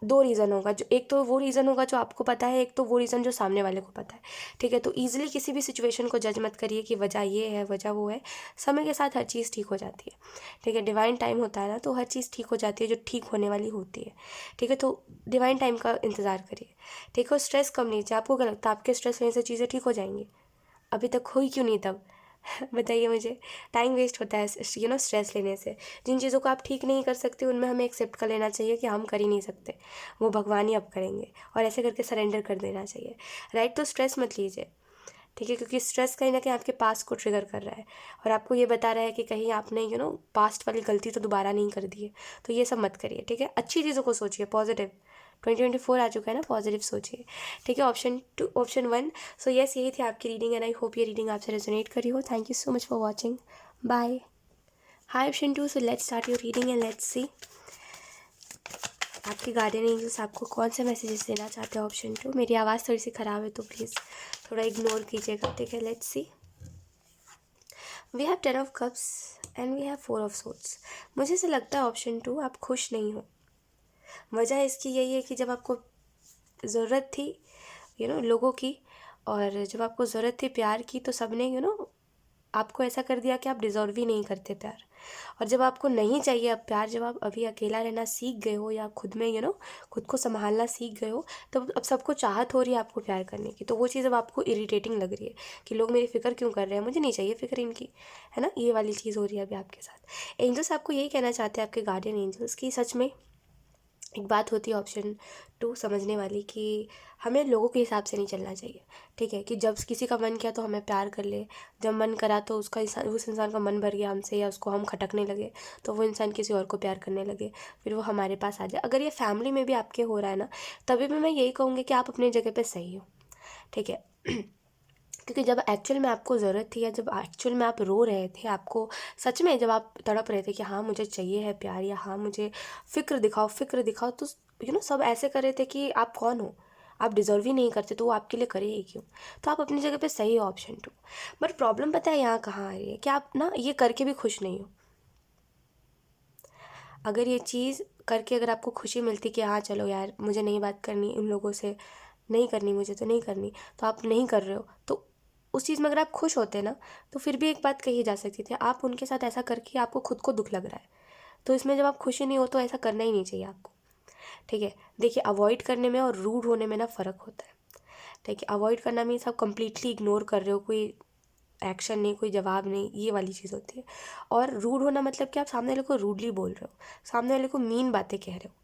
2 रीज़न होगा, जो एक तो वो रीज़न होगा जो आपको पता है, एक तो वो रीज़न जो सामने वाले को पता है, ठीक है। तो ईज़िली किसी भी सिचुएशन को जज मत करिए कि वजह ये है, वजह वो है। समय के साथ हर चीज़ ठीक हो जाती है, ठीक है। डिवाइन टाइम होता है ना, तो हर चीज़ ठीक हो जाती है जो ठीक होने वाली होती है, ठीक है। तो डिवाइन टाइम का इंतज़ार करिए, ठीक है। और स्ट्रेस कम लीजिए। आपको क्या लगता है आपके स्ट्रेस लेने से चीज़ें ठीक हो जाएंगी? अभी तक हुई क्यों नहीं तब? बताइए मुझे। टाइम वेस्ट होता है स्ट्रेस लेने से। जिन चीज़ों को आप ठीक नहीं कर सकते उनमें हमें एक्सेप्ट कर लेना चाहिए कि हम कर ही नहीं सकते, वो भगवान ही अब करेंगे, और ऐसे करके सरेंडर कर देना चाहिए, राइट। तो स्ट्रेस मत लीजिए, ठीक है, क्योंकि स्ट्रेस कहीं ना कहीं आपके पास्ट को ट्रिगर कर रहा है और आपको ये बता रहा है कि कहीं आपने पास्ट वाली गलती तो दोबारा नहीं कर दी है। तो ये सब मत करिए, ठीक है। अच्छी चीज़ों को सोचिए, पॉजिटिव। 2024 आ चुका है ना, पॉजिटिव सोचिए, ठीक है। ऑप्शन 1। सो यस, यही थी आपकी रीडिंग एंड आई होप ये रीडिंग आपसे रेजोनेट करी हो। Thank you so much for watching. Bye. Hi option 2, so let's start your reading and let's see आपके गार्डियन एंजल्स आपको कौन से मैसेजेस देना चाहते हैं। ऑप्शन 2, मेरी आवाज़ थोड़ी सी ख़राब है तो प्लीज़ थोड़ा इग्नोर कीजिएगा, ठीक है। Let's see. We have 10 of cups and we have 4 of swords. मुझे ऐसा लगता है ऑप्शन 2 आप खुश नहीं हो। वजह इसकी यही है कि जब आपको ज़रूरत थी लोगों की, और जब आपको ज़रूरत थी प्यार की, तो सब ने आपको ऐसा कर दिया कि आप डिज़र्व ही नहीं करते प्यार। और जब आपको नहीं चाहिए अब प्यार, जब आप अभी अकेला रहना सीख गए हो या खुद में खुद को संभालना सीख गए हो, तब अब सबको चाहत हो रही है आपको प्यार करने की। तो वो चीज़ अब आपको इरिटेटिंग लग रही है कि लोग मेरी फ़िक्र क्यों कर रहे हैं, मुझे नहीं चाहिए फ़िक्र इनकी, है ना। ये वाली चीज़ हो रही है अभी आपके साथ। एंजल्स आपको यही कहना चाहते हैं, आपके गार्डियन एंजल्स, की सच में एक बात होती है ऑप्शन 2 समझने वाली, कि हमें लोगों के हिसाब से नहीं चलना चाहिए, ठीक है। कि जब किसी का मन किया तो हमें प्यार कर ले, जब मन करा तो उस इंसान का मन भर गया हमसे या उसको हम खटकने लगे तो वो इंसान किसी और को प्यार करने लगे, फिर वो हमारे पास आ जाए। अगर ये फैमिली में भी आपके हो रहा है ना, तभी भी मैं यही कहूँगी कि आप अपनी जगह पर सही हो, ठीक है। क्योंकि जब एक्चुअल में आपको ज़रूरत थी या जब एक्चुअल में आप रो रहे थे, आपको सच में जब आप तड़प रहे थे कि हाँ मुझे चाहिए है प्यार, या हाँ मुझे फ़िक्र दिखाओ, तो सब ऐसे कर रहे थे कि आप कौन हो, आप डिज़र्व ही नहीं करते, तो वो आपके लिए करे ही क्यों। तो आप अपनी जगह पे सही हो ऑप्शन 2। बट प्रॉब्लम पता है यहाँ कहाँ आ रही है, कि आप ना ये करके भी खुश नहीं हो। अगर ये चीज़ करके अगर आपको खुशी मिलती कि हाँ चलो यार मुझे नहीं बात करनी उन लोगों से, नहीं करनी मुझे तो नहीं करनी, तो आप नहीं कर रहे हो, तो उस चीज़ में अगर आप खुश होते ना, तो फिर भी एक बात कही जा सकती थी, आप उनके साथ ऐसा करके आपको खुद को दुख लग रहा है। तो इसमें जब आप खुशी नहीं हो तो ऐसा करना ही नहीं चाहिए आपको, ठीक है। देखिए, अवॉइड करने में और रूड होने में ना फ़र्क होता है, ठीक है। अवॉइड करना मीन्स आप कंप्लीटली इग्नोर कर रहे हो, कोई एक्शन नहीं, कोई जवाब नहीं, ये वाली चीज़ होती है। और रूड होना मतलब कि आप सामने वाले को रूडली बोल रहे हो, सामने वाले को मीन बातें कह रहे हो,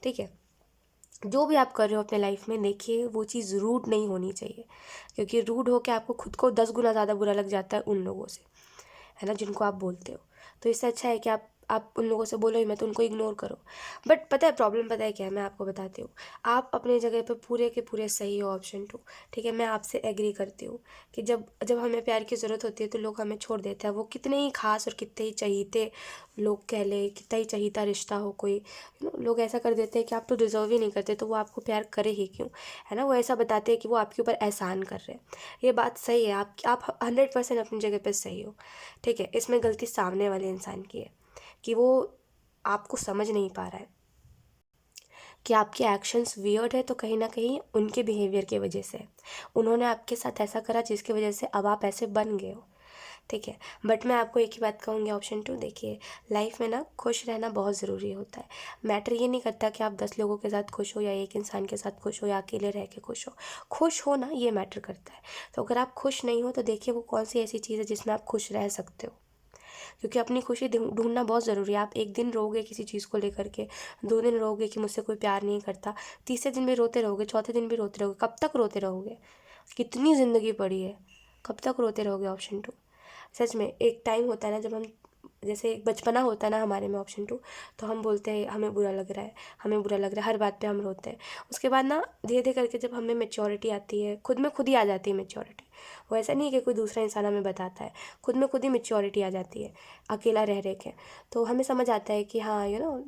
ठीक है। जो भी आप कर रहे हो अपने लाइफ में, देखिए वो चीज़ रूड नहीं होनी चाहिए, क्योंकि रूड होकर आपको खुद को 10 गुना ज़्यादा बुरा लग जाता है उन लोगों से, है ना, जिनको आप बोलते हो। तो इससे अच्छा है कि आप उन लोगों से बोलो ही मत, उनको इग्नोर करो। बट पता है प्रॉब्लम पता है क्या है, मैं आपको बताती हूँ। आप अपने जगह पे पूरे के पूरे सही हो ऑप्शन 2, ठीक है। मैं आपसे एग्री करती हूँ कि जब जब हमें प्यार की ज़रूरत होती है तो लोग हमें छोड़ देते हैं। वो कितने ही खास और कितने ही चहीते लोग कह ले, कितना ही चहीता रिश्ता हो कोई, लोग ऐसा कर देते हैं कि आप तो डिज़र्व ही नहीं करते, तो वो आपको प्यार करे ही क्यों, है ना। वो ऐसा बताते हैं कि वो आपके ऊपर एहसान कर रहे हैं। ये बात सही है, आप 100% अपनी जगह पे सही हो, ठीक है। इसमें गलती सामने वाले इंसान की है कि वो आपको समझ नहीं पा रहा है कि आपके एक्शंस वियर्ड है, तो कहीं ना कहीं उनके बिहेवियर की वजह से उन्होंने आपके साथ ऐसा करा जिसकी वजह से अब आप ऐसे बन गए हो, ठीक है। बट मैं आपको एक ही बात कहूँगी ऑप्शन 2, देखिए लाइफ में ना खुश रहना बहुत ज़रूरी होता है। मैटर ये नहीं करता कि आप 10 लोगों के साथ खुश हो या एक इंसान के साथ खुश हो या अकेले रह के खुश हो ना, ये मैटर करता है। तो अगर आप खुश नहीं हो तो देखिए वो कौन सी ऐसी चीज़ है जिसमें आप खुश रह सकते हो, क्योंकि अपनी खुशी ढूंढना बहुत ज़रूरी है। आप एक दिन रोगे किसी चीज़ को लेकर के, 2 दिन रोगे कि मुझसे कोई प्यार नहीं करता, तीसरे दिन भी रोते रहोगे, चौथे दिन भी रोते रहोगे, कब तक रोते रहोगे? कितनी ज़िंदगी पड़ी है, कब तक रोते रहोगे ऑप्शन 2। सच में एक टाइम होता है ना जब हम, जैसे एक बचपना होता है ना हमारे में ऑप्शन 2, तो हम बोलते हैं हमें बुरा लग रहा है, हमें बुरा लग रहा है, हर बात पे हम रोते हैं। उसके बाद ना धीरे धीरे करके जब हमें मैच्योरिटी आती है, खुद में खुद ही आ जाती है मैच्योरिटी। वो ऐसा नहीं है कि कोई दूसरा इंसान हमें बताता है, खुद में खुद ही मैच्योरिटी आ जाती है अकेला रह रह के। तो हमें समझ आता है कि हाँ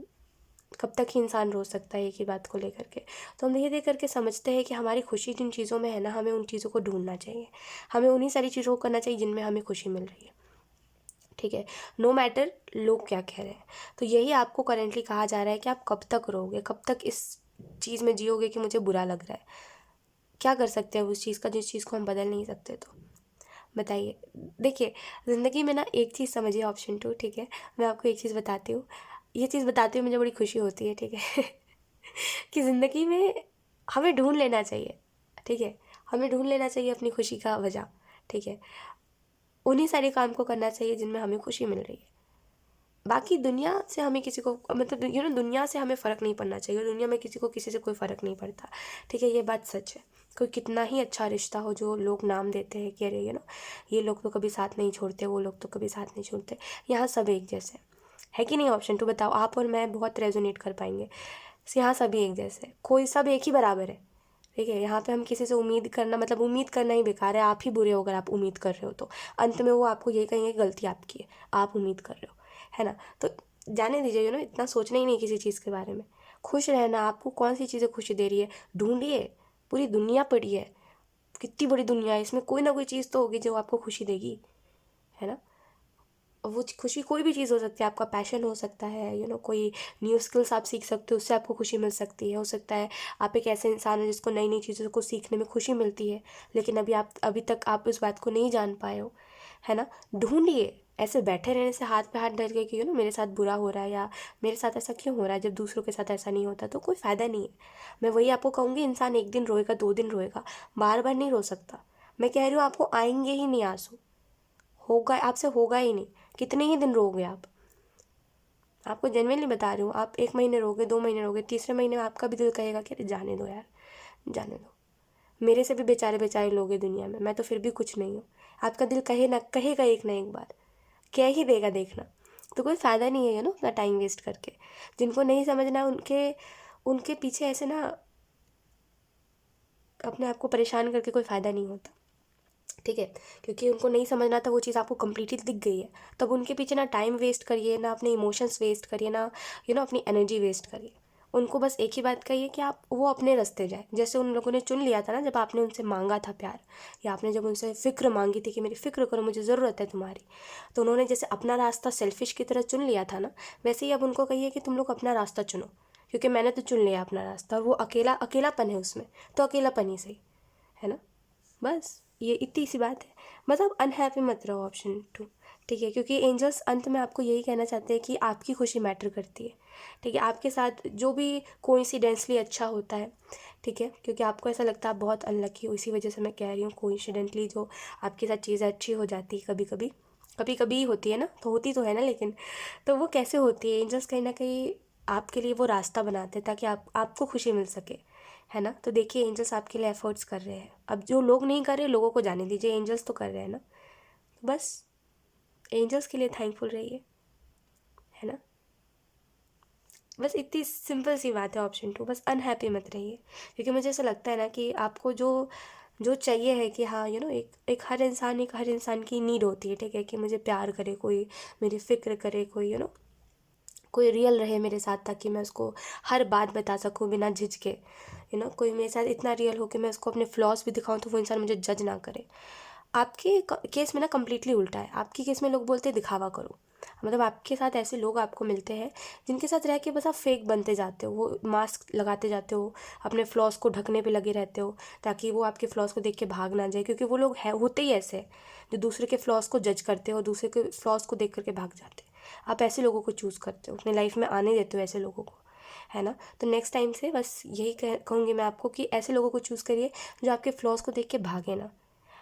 कब तक ही इंसान रो सकता है एक ही बात को लेकर के। तो हम धीरे धीरे करके समझते हैं कि हमारी खुशी जिन चीज़ों में है ना, हमें उन चीज़ों को ढूंढना चाहिए, हमें उन्हीं सारी चीज़ों को करना चाहिए जिनमें हमें खुशी मिल रही है, ठीक है। नो मैटर लोग क्या कह रहे हैं। तो यही आपको करेंटली कहा जा रहा है कि आप कब तक रहोगे, कब तक इस चीज़ में जियोगे कि मुझे बुरा लग रहा है। क्या कर सकते हैं उस चीज़ का जिस चीज़ को हम बदल नहीं सकते, तो बताइए। देखिए, ज़िंदगी में ना एक चीज़ समझिए ऑप्शन 2, ठीक है। मैं आपको एक चीज़ बताती हूँ, ये चीज़ बताते हुए मुझे बड़ी खुशी होती है, ठीक है। कि ज़िंदगी में हमें ढूंढ लेना चाहिए, ठीक है। हमें ढूंढ लेना चाहिए अपनी खुशी का वजह, ठीक है। उन्हीं सारे काम को करना चाहिए जिनमें हमें खुशी मिल रही है। बाकी दुनिया से हमें किसी को मतलब दुनिया से हमें फ़र्क नहीं पड़ना चाहिए, दुनिया में किसी को किसी से कोई फ़र्क नहीं पड़ता, ठीक है। ये बात सच है, कोई कितना ही अच्छा रिश्ता हो, जो लोग नाम देते हैं कि अरे ये लोग तो कभी साथ नहीं छोड़ते, वो लोग तो कभी साथ नहीं छोड़ते, यहाँ सब एक जैसे है कि नहीं? ऑप्शन 2 बताओ, आप और मैं बहुत रेजोनेट कर पाएंगे। यहाँ सभी एक जैसे हैं, कोई सब एक ही बराबर है, ठीक है? यहाँ पे हम किसी से उम्मीद करना, मतलब उम्मीद करना ही बेकार है, आप ही बुरे हो अगर आप उम्मीद कर रहे हो तो अंत में वो आपको यही कहेंगे गलती आपकी है, आप उम्मीद कर रहे हो, है ना? तो जाने दीजिए, इतना सोचना ही नहीं किसी चीज़ के बारे में। खुश रहना, आपको कौन सी चीज़ें खुशी दे रही है ढूंढिए। पूरी दुनिया पड़ी है, कितनी बड़ी दुनिया है, इसमें कोई ना कोई चीज़ तो होगी जो आपको खुशी देगी, है ना? वो खुशी कोई भी चीज़ हो सकती है, आपका पैशन हो सकता है, कोई न्यू स्किल्स आप सीख सकते हो, उससे आपको खुशी मिल सकती है। हो सकता है आप एक ऐसे इंसान हो जिसको नई नई चीज़ों को सीखने में खुशी मिलती है, लेकिन अभी तक आप उस बात को नहीं जान पाए हो, है ना? ढूंढिए। ऐसे बैठे रहने से, हाथ पे हाथ डर के कि मेरे साथ बुरा हो रहा है या मेरे साथ ऐसा क्यों हो रहा है, जब दूसरों के साथ ऐसा नहीं होता तो कोई फ़ायदा नहीं है। मैं वही आपको कहूँगी, इंसान एक दिन रोएगा, 2 दिन रोएगा, बार बार नहीं रो सकता। मैं कह रही हूँ आपको आएंगे ही नहीं आंसू, होगा आपसे, होगा ही नहीं। कितने ही दिन रोगे आप? आपको जेन्युइनली बता रही हूँ, आप 1 महीने रोगे, 2 महीने रोगे, तीसरे महीने में आपका भी दिल कहेगा कि अरे जाने दो यार, जाने दो। मेरे से भी बेचारे बेचारे लोग हैं दुनिया में, मैं तो फिर भी कुछ नहीं हूँ। आपका दिल कहेगा एक ना एक बार, कह ही देगा, देखना। तो कोई फ़ायदा नहीं है अपना टाइम वेस्ट करके। जिनको नहीं समझना उनके उनके पीछे ऐसे ना अपने आप को परेशान करके कोई फ़ायदा नहीं होता, ठीक है? क्योंकि उनको नहीं समझना था, वो चीज़ आपको कम्प्लीटली दिख गई है, तब उनके पीछे ना टाइम वेस्ट करिए, ना अपने इमोशंस वेस्ट करिए, ना अपनी एनर्जी वेस्ट करिए। उनको बस एक ही बात कहिए कि आप वो अपने रास्ते जाए। जैसे उन लोगों ने चुन लिया था ना, जब आपने उनसे मांगा था प्यार, या आपने जब उनसे फ़िक्र मांगी थी कि मेरी फ़िक्र करो, मुझे ज़रूरत है तुम्हारी, तो उन्होंने जैसे अपना रास्ता सेल्फिश की तरह चुन लिया था ना, वैसे ही अब उनको कहिए कि तुम लोग अपना रास्ता चुनो, क्योंकि मैंने तो चुन लिया अपना रास्ता, और वो अकेलापन है उसमें, तो अकेलापन ही सही, है ना? बस ये इतनी सी बात है। मतलब अनहैप्पी मत रहो, ऑप्शन 2, ठीक है? क्योंकि एंजल्स अंत में आपको यही कहना चाहते हैं कि आपकी खुशी मैटर करती है, ठीक है? आपके साथ जो भी कोइंसिडेंटली अच्छा होता है, ठीक है? क्योंकि आपको ऐसा लगता है आप बहुत अनलकी हो, इसी वजह से मैं कह रही हूँ, कोइंसिडेंटली जो आपके साथ चीज़ें अच्छी हो जाती है, कभी कभी होती है ना, तो होती तो है ना, लेकिन तो वो कैसे होती है? एंजल्स कहीं ना कहीं आपके लिए वो रास्ता बनाते हैं ताकि आपको खुशी मिल सके, है ना? तो देखिए, एंजल्स आपके लिए एफर्ट्स कर रहे हैं। अब जो लोग नहीं कर रहे, लोगों को जाने दीजिए, एंजल्स तो कर रहे हैं ना। बस एंजल्स के लिए थैंकफुल रहिए, है ना? बस इतनी सिंपल सी बात है, ऑप्शन 2, बस अनहैप्पी मत रहिए। क्योंकि मुझे ऐसा लगता है ना कि आपको जो जो चाहिए है कि हाँ, एक हर इंसान की नीड होती है, ठीक है? कि मुझे प्यार करे कोई, मेरी फ़िक्र करे कोई, कोई रियल रहे मेरे साथ, ताकि मैं उसको हर बात बता सकूं बिना झिझके, कोई मेरे साथ इतना रियल हो कि मैं उसको अपने फ्लॉज भी दिखाऊं तो वो इंसान मुझे जज ना करे। आपके केस में ना कम्प्लीटली उल्टा है। आपके केस में लोग बोलते हैं दिखावा करो, मतलब आपके साथ ऐसे लोग आपको मिलते हैं जिनके साथ रह के बस आप फेक बनते जाते हो, वो मास्क लगाते जाते हो, अपने फ्लॉज को ढकने पे लगे रहते हो, ताकि वो आपके फ्लॉज को देख के भाग ना जाए। क्योंकि वो लोग हैं, होते ही ऐसे हैं, जो दूसरे के फ्लॉज को जज करते हो, दूसरे के फ्लॉज को देख करके भाग जाते हैं। आप ऐसे लोगों को चूज़ करते हो, अपने लाइफ में आने देते हो ऐसे लोगों को, है ना? तो नेक्स्ट टाइम से बस यही कहूँगी मैं आपको कि ऐसे लोगों को चूज़ करिए जो आपके फ्लॉज को देख के भागे ना,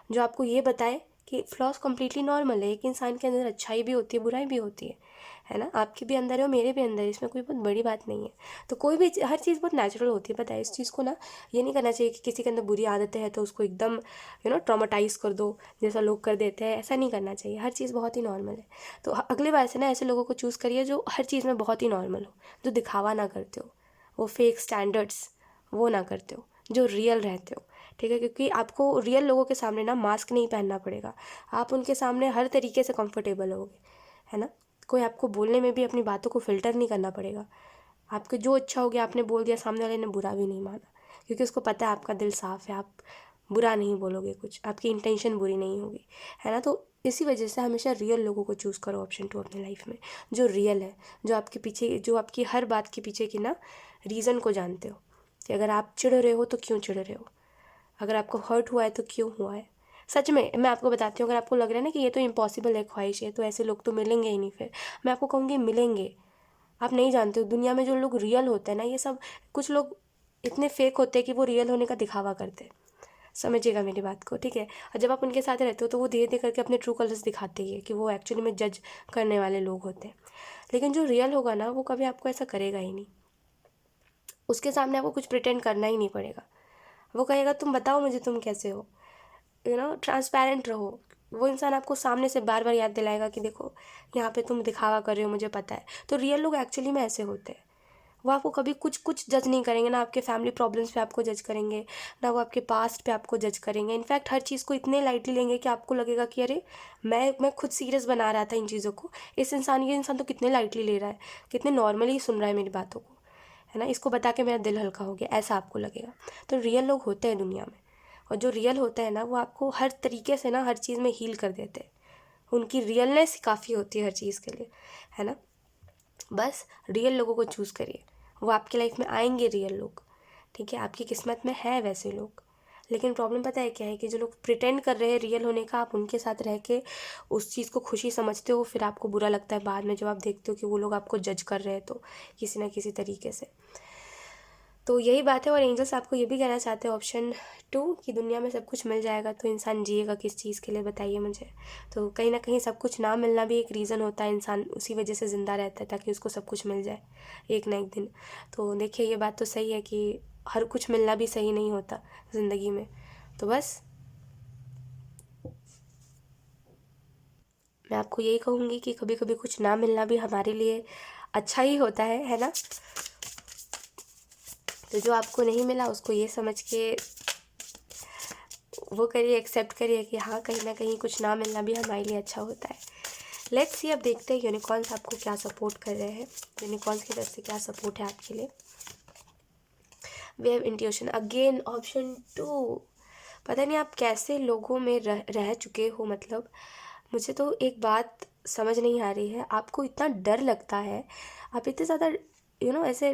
जो आपको ये बताए कि फ्लॉज कम्प्लीटली नॉर्मल है, एक इंसान के अंदर अच्छाई भी होती है, बुराई भी होती है ना? आपके भी अंदर है और मेरे भी अंदर है, इसमें कोई बहुत बड़ी बात नहीं है। तो कोई भी हर चीज़ बहुत नेचुरल होती है, पता है? इस चीज़ को ना ये नहीं करना चाहिए कि किसी के अंदर बुरी आदतें हैं तो उसको एकदम ट्रॉमाटाइज कर दो, जैसा लोग कर देते हैं, ऐसा नहीं करना चाहिए। हर चीज़ बहुत ही नॉर्मल है। तो अगली बार से ना ऐसे लोगों को चूज़ करिए जो हर चीज़ में बहुत ही नॉर्मल हो, जो दिखावा ना करते हो, वो फेक स्टैंडर्ड्स वो ना करते हो, जो रियल रहते हो, ठीक है? क्योंकि आपको रियल लोगों के सामने ना मास्क नहीं पहनना पड़ेगा, आप उनके सामने हर तरीके से कंफर्टेबल होगे, है ना? कोई आपको बोलने में भी अपनी बातों को फ़िल्टर नहीं करना पड़ेगा। आपके जो अच्छा हो गया आपने बोल दिया, सामने वाले ने बुरा भी नहीं माना, क्योंकि उसको पता है आपका दिल साफ़ है, आप बुरा नहीं बोलोगे, कुछ आपकी इंटेंशन बुरी नहीं होगी, है ना? तो इसी वजह से हमेशा रियल लोगों को चूज़ करो, ऑप्शन 2 अपनी लाइफ में, जो रियल है, जो आपकी हर बात के पीछे की ना रीज़न को जानते हो, कि अगर आप चिढ़ रहे हो तो क्यों चिढ़ रहे हो, अगर आपको हर्ट हुआ है तो क्यों हुआ है। सच में मैं आपको बताती हूँ, अगर आपको लग रहा है ना कि ये तो इम्पॉसिबल है, ख्वाहिश है, तो ऐसे लोग तो मिलेंगे ही नहीं, फिर मैं आपको कहूँगी मिलेंगे। आप नहीं जानते हो, दुनिया में जो लोग रियल होते हैं ना, ये सब कुछ लोग इतने फेक होते हैं कि वो रियल होने का दिखावा करते हैं, समझिएगा मेरी बात को, ठीक है? और जब आप उनके साथ रहते हो तो वो धीरे धीरे करके अपने ट्रू कलर्स दिखाते ही है कि वो एक्चुअली में जज करने वाले लोग होते हैं। लेकिन जो रियल होगा ना, वो कभी आपको ऐसा करेगा ही नहीं, उसके सामने आपको कुछ प्रिटेंड करना ही नहीं पड़ेगा। वो कहेगा तुम बताओ मुझे तुम कैसे हो, ट्रांसपेरेंट रहो। वो इंसान आपको सामने से बार बार याद दिलाएगा कि देखो यहाँ पे तुम दिखावा कर रहे हो, मुझे पता है। तो रियल लोग एक्चुअली में ऐसे होते हैं। वो आपको कभी कुछ जज नहीं करेंगे, ना आपके फैमिली प्रॉब्लम्स पे आपको जज करेंगे, ना वो आपके पास्ट पे आपको जज करेंगे। इनफैक्ट हर चीज़ को इतने लाइटली लेंगे कि आपको लगेगा कि अरे मैं खुद सीरियस बना रहा था इन चीज़ों को, ये इंसान तो कितने लाइटली ले रहा है, कितने नॉर्मली सुन रहा है मेरी बातों को, है ना, इसको बता के मेरा दिल हल्का हो गया, ऐसा आपको लगेगा। तो रियल लोग होते हैं दुनिया में, और जो रियल होते हैं ना वो आपको हर तरीके से ना हर चीज़ में हील कर देते हैं। उनकी रियलनेस काफ़ी होती है हर चीज़ के लिए, है ना। बस रियल लोगों को चूज़ करिए, वो आपकी लाइफ में आएंगे रियल लोग, ठीक है। आपकी किस्मत में है वैसे लोग। लेकिन प्रॉब्लम पता है क्या है कि जो लोग प्रिटेंड कर रहे हैं रियल होने का, आप उनके साथ रह के उस चीज़ को खुशी समझते हो, फिर आपको बुरा लगता है बाद में जब आप देखते हो कि वो लोग आपको जज कर रहे हैं तो किसी ना किसी तरीके से। तो यही बात है। और एंजल्स आपको ये भी कहना चाहते हैं ऑप्शन 2 कि दुनिया में सब कुछ मिल जाएगा तो इंसान जिएगा किस चीज़ के लिए, बताइए मुझे। तो कहीं ना कहीं सब कुछ ना मिलना भी एक रीज़न होता है, इंसान उसी वजह से ज़िंदा रहता है ताकि उसको सब कुछ मिल जाए एक ना एक दिन। तो देखिए ये बात तो सही है कि हर कुछ मिलना भी सही नहीं होता ज़िंदगी में। तो बस मैं आपको यही कहूँगी कि कभी कभी कुछ ना मिलना भी हमारे लिए अच्छा ही होता है ना। तो जो आपको नहीं मिला उसको ये समझ के वो करिए, एक्सेप्ट करिए कि हाँ कहीं ना कहीं कुछ ना मिलना भी हमारे लिए अच्छा होता है। लेट्स सी, अब देखते हैं यूनिकॉर्न्स आपको क्या सपोर्ट कर रहे हैं, यूनिकॉर्न्स की तरफ से क्या सपोर्ट है आपके लिए। We have intuition again, option 2। पता नहीं आप कैसे लोगों में रह चुके हो, मतलब मुझे तो एक बात समझ नहीं आ रही है, आपको इतना डर लगता है, आप इतने ज़्यादा ऐसे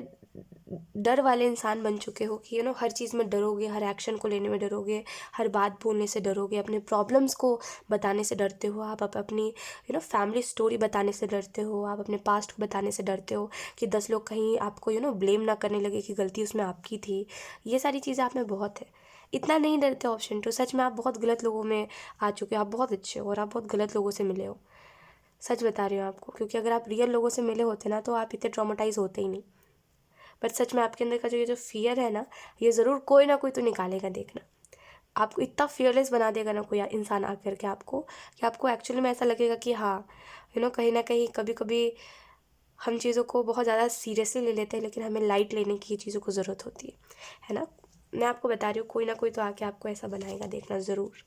डर वाले इंसान बन चुके हो कि हर चीज़ में डरोगे, हर एक्शन को लेने में डरोगे, हर बात बोलने से डरोगे, अपने प्रॉब्लम्स को बताने से डरते हो, आप अपनी फैमिली स्टोरी बताने से डरते हो, आप अपने पास्ट को बताने से डरते हो कि 10 लोग कहीं आपको ब्लेम ना करने लगे कि गलती उसमें आपकी थी। ये सारी चीज़ें आप में बहुत है। इतना नहीं डरते ऑप्शन 2, सच में आप बहुत गलत लोगों में आ चुके हो, आप बहुत अच्छे हो और आप बहुत गलत लोगों से मिले हो, सच बता रही हूँ आपको। क्योंकि अगर आप रियल लोगों से मिले होते ना तो आप इतने ट्रॉमेटाइज होते ही नहीं। बट सच में आपके अंदर का ये जो फियर है ना, ये ज़रूर कोई ना कोई तो निकालेगा, देखना। आपको इतना फियरलेस बना देगा ना कोई इंसान आकर के आपको, कि आपको एक्चुअली में ऐसा लगेगा कि हाँ कहीं ना कहीं कभी कभी हम चीज़ों को बहुत ज़्यादा सीरियसली ले लेते हैं, लेकिन हमें लाइट लेने की चीज़ों को ज़रूरत होती है ना। मैं आपको बता रही हूँ कोई ना कोई तो आके आपको ऐसा बनाएगा, देखना ज़रूर।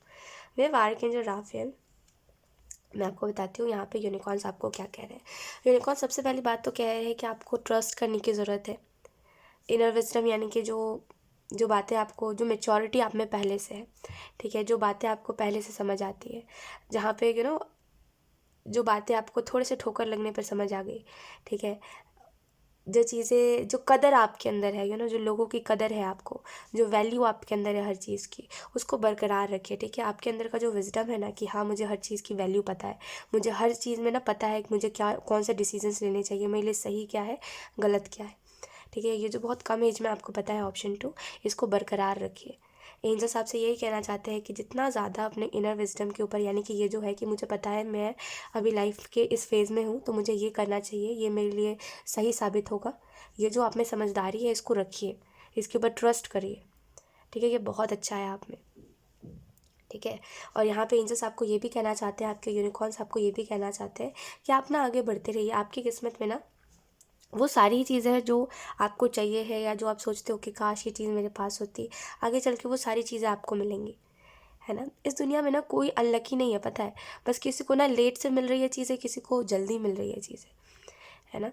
वे आर्कएंजल राफेल, मैं आपको बताती हूँ यहाँ पे यूनिकॉर्न्स आपको क्या कह रहे हैं। यूनिकॉर्न सबसे पहली बात तो कह रहे हैं कि आपको ट्रस्ट करने की ज़रूरत है, इनर विजडम, यानी कि जो बातें आपको, जो मेच्योरिटी आप में पहले से है, ठीक है, जो बातें आपको पहले से समझ आती है, जहाँ पे जो बातें आपको थोड़े से ठोकर लगने पर समझ आ गई, ठीक है, जो चीज़ें, जो कदर आपके अंदर है, जो लोगों की कदर है आपको, जो वैल्यू आपके अंदर है हर चीज़ की, उसको बरकरार रखिए, ठीक है। आपके अंदर का जो विजडम है ना कि हाँ मुझे हर चीज़ की वैल्यू पता है, मुझे हर चीज़ में ना पता है कि मुझे क्या, कौन से डिसीजंस लेने चाहिए, मेरे लिए सही क्या है, गलत क्या है, ठीक है। ये जो बहुत कम एज में आपको पता है ऑप्शन 2, इसको बरकरार रखिए। एंजल्स आपसे यही कहना चाहते हैं कि जितना ज़्यादा अपने इनर विजडम के ऊपर, यानी कि ये जो है कि मुझे पता है मैं अभी लाइफ के इस फेज़ में हूँ तो मुझे ये करना चाहिए, ये मेरे लिए सही साबित होगा, ये जो आप में समझदारी है इसको रखिए, इसके ऊपर ट्रस्ट करिए, ठीक है। ये बहुत अच्छा है आप में, ठीक है। और यहाँ पे एंजल्स आपको ये भी कहना चाहते हैं, आपके यूनिकॉर्न्स आपको ये भी कहना चाहते हैं कि आप ना आगे बढ़ते रहिए, आपकी किस्मत में ना वो सारी चीज़ें हैं जो आपको चाहिए है, या जो आप सोचते हो कि काश ये चीज़ मेरे पास होती, आगे चल के वो सारी चीज़ें आपको मिलेंगी, है ना। इस दुनिया में ना कोई अनलकी नहीं है, पता है। बस किसी को ना लेट से मिल रही है चीज़ें, किसी को जल्दी मिल रही है चीज़ें, है ना।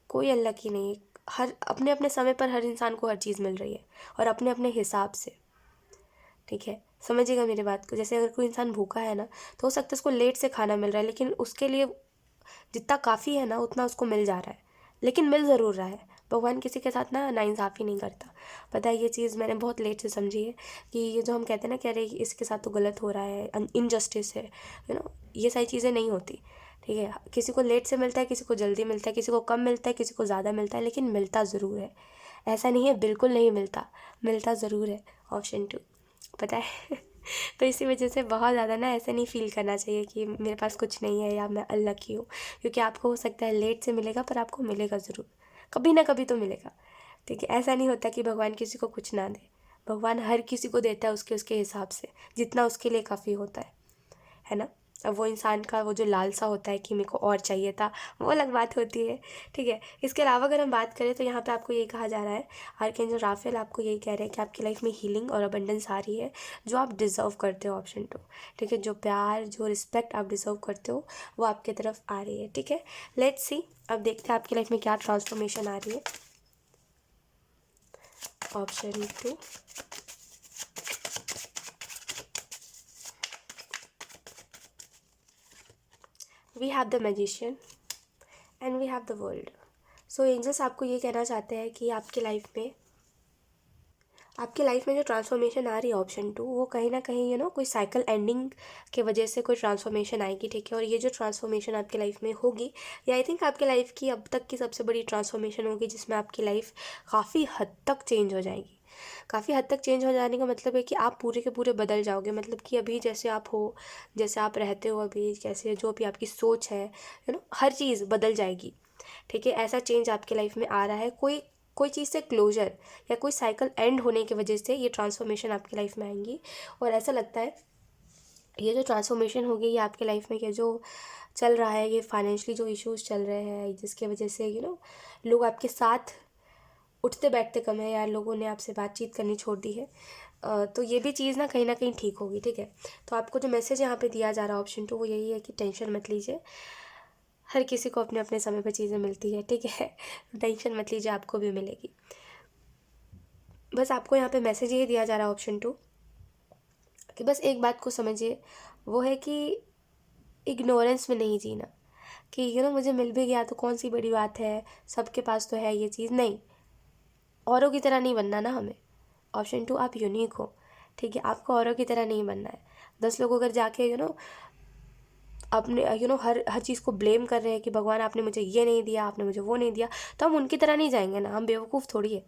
कोई अनलकी नहीं है, हर अपने अपने समय पर हर इंसान को हर चीज़ मिल रही है, और अपने अपने हिसाब से, ठीक है। समझिएगा मेरी बात को। जैसे अगर कोई इंसान भूखा है ना, तो हो सकता है उसको लेट से खाना मिल रहा है, लेकिन उसके लिए जितना काफ़ी है ना उतना उसको मिल जा रहा है, लेकिन मिल ज़रूर रहा है। भगवान किसी के साथ ना नाइंसाफ़ी नहीं करता, पता है। ये चीज़ मैंने बहुत लेट से समझी है कि ये जो हम कहते हैं ना कि अरे इसके साथ तो गलत हो रहा है, इनजस्टिस है, ये सारी चीज़ें नहीं होती, ठीक है। किसी को लेट से मिलता है, किसी को जल्दी मिलता है, किसी को कम मिलता है, किसी को ज़्यादा मिलता है, लेकिन मिलता ज़रूर है। ऐसा नहीं है बिल्कुल नहीं मिलता, मिलता ज़रूर है, ऑप्शन 2, पता है। तो इसी वजह से बहुत ज़्यादा ना ऐसे नहीं फ़ील करना चाहिए कि मेरे पास कुछ नहीं है या मैं अनलकी हूँ, क्योंकि आपको हो सकता है लेट से मिलेगा पर आपको मिलेगा ज़रूर, कभी ना कभी तो मिलेगा, ठीक है। ऐसा नहीं होता कि भगवान किसी को कुछ ना दे, भगवान हर किसी को देता है उसके उसके हिसाब से, जितना उसके लिए काफ़ी होता है ना। अब वो इंसान का वो जो लालसा होता है कि मेरे को और चाहिए था, वो अलग बात होती है, ठीक है। इसके अलावा अगर हम बात करें तो यहाँ पे आपको ये कहा जा रहा है, आर्कएंजल राफेल आपको यही कह रहे हैं कि आपकी लाइफ में हीलिंग और अबंडेंस आ रही है, जो आप डिज़र्व करते हो, ऑप्शन 2, ठीक है। जो प्यार, जो रिस्पेक्ट आप डिज़र्व करते हो वो आपकी तरफ आ रही है, ठीक है। लेट्स सी, अब देखते हैं आपकी लाइफ में क्या ट्रांसफॉर्मेशन आ रही है। Option 2, we have the magician and we have the world. So angels आपको ये कहना चाहते हैं कि आपकी लाइफ में जो ट्रांसफॉर्मेशन आ रही है, ऑप्शन 2, वो कहीं ना कहीं कोई साइकिल एंडिंग के वजह से कोई ट्रांसफॉर्मेशन आएगी, ठीक है। और ये जो ट्रांसफॉर्मेशन आपकी लाइफ में होगी, ये आई थिंक आपकी लाइफ की अब तक की सबसे बड़ी ट्रांसफॉर्मेशन होगी, जिसमें आपकी लाइफ काफ़ी हद तक चेंज हो जाएगी। काफ़ी हद तक चेंज हो जाने का मतलब है कि आप पूरे के पूरे बदल जाओगे, मतलब कि अभी जैसे आप हो, जैसे आप रहते हो अभी, जैसे जो भी आपकी सोच है, हर चीज़ बदल जाएगी, ठीक है। ऐसा चेंज आपकी लाइफ में आ रहा है, कोई चीज़ से क्लोजर या कोई साइकिल एंड होने की वजह से ये ट्रांसफॉर्मेशन आपकी लाइफ में आएंगी। और ऐसा लगता है ये जो ट्रांसफॉर्मेशन होगी ये आपके लाइफ में, ये जो चल रहा है, ये फाइनेंशियली जो इश्यूज चल रहे हैं, जिसके वजह से लोग आपके साथ उठते बैठते कम है, या लोगों ने आपसे बातचीत करनी छोड़ दी है, तो ये भी चीज़ ना कहीं ठीक होगी, ठीक है। तो आपको जो मैसेज यहाँ पे दिया जा रहा है, ऑप्शन 2, वो यही है कि टेंशन मत लीजिए, हर किसी को अपने अपने समय पर चीज़ें मिलती है, ठीक है। टेंशन मत लीजिए, आपको भी मिलेगी। बस आपको यहाँ पे मैसेज ये दिया जा रहा है, ऑप्शन 2, कि बस एक बात को समझिए, वो है कि इग्नोरेंस में नहीं जीना, कि मुझे मिल भी गया तो कौन सी बड़ी बात है, सबके पास तो है ये चीज़, नहीं, औरों की तरह नहीं बनना ना हमें। ऑप्शन 2, आप यूनिक हो, ठीक है, आपको औरों की तरह नहीं बनना है। 10 लोग अगर जाके अपने हर हर चीज़ को ब्लेम कर रहे हैं कि भगवान आपने मुझे ये नहीं दिया, आपने मुझे वो नहीं दिया, तो हम उनकी तरह नहीं जाएंगे ना, हम बेवकूफ़ थोड़ी है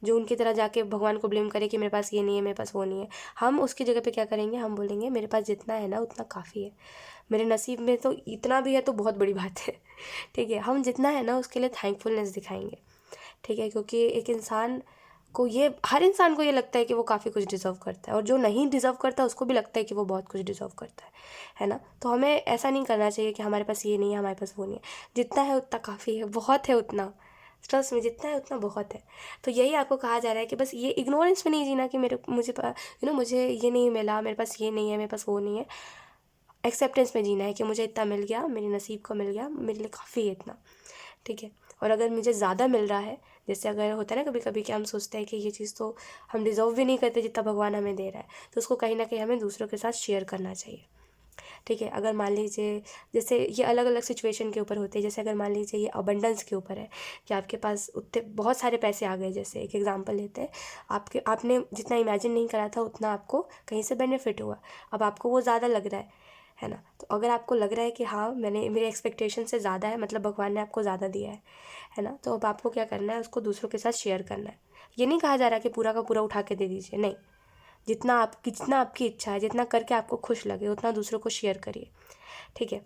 जो उनकी तरह जाके भगवान को ब्लेम करे कि मेरे पास ये नहीं है, मेरे पास वो नहीं है। हम उसकी जगह पे क्या करेंगे, हम बोलेंगे मेरे पास जितना है ना उतना काफ़ी है, मेरे नसीब में तो इतना भी है तो बहुत बड़ी बात है, ठीक है। हम जितना है ना उसके लिए थैंकफुलनेस दिखाएंगे, ठीक है, क्योंकि हर इंसान को ये लगता है कि वो काफ़ी कुछ डिज़र्व करता है, और जो नहीं डिज़र्व करता उसको भी लगता है कि वो बहुत कुछ डिज़र्व करता है ना। तो हमें ऐसा नहीं करना चाहिए कि हमारे पास ये नहीं है, हमारे पास वो नहीं है, जितना है उतना काफ़ी है, बहुत है उतना, ट्रस्ट में, जितना है उतना बहुत है। तो यही आपको कहा जा रहा है कि बस ये इग्नोरेंस में नहीं जीना कि मुझे ये नहीं मिला, मेरे पास ये नहीं है, मेरे पास वो नहीं है। एक्सेप्टेंस में जीना है कि मुझे इतना मिल गया, मेरे नसीब को मिल गया, मेरे लिए काफ़ी है इतना, ठीक है। और अगर मुझे ज़्यादा मिल रहा है, जैसे अगर होता है ना कभी कभी कि हम सोचते हैं कि ये चीज़ तो हम डिज़र्व भी नहीं करते जितना भगवान हमें दे रहा है, तो उसको कहीं ना कहीं हमें दूसरों के साथ शेयर करना चाहिए, ठीक है। अगर मान लीजिए, जैसे ये अलग अलग सिचुएशन के ऊपर होते हैं, जैसे अगर मान लीजिए ये अबंडेंस के ऊपर है कि आपके पास उतने बहुत सारे पैसे आ गए, जैसे एक एग्जांपल लेते हैं, आपने जितना इमेजिन नहीं करा था उतना आपको कहीं से बेनिफिट हुआ, अब आपको वो ज़्यादा लग रहा है ना। तो अगर आपको लग रहा है कि हाँ मेरे एक्सपेक्टेशन से ज़्यादा है, मतलब भगवान ने आपको ज़्यादा दिया है ना, तो अब आपको क्या करना है, उसको दूसरों के साथ शेयर करना है। ये नहीं कहा जा रहा कि पूरा का पूरा उठा के दे दीजिए, नहीं, जितना आपकी इच्छा है, जितना करके आपको खुश लगे उतना दूसरों को शेयर करिए, ठीक है।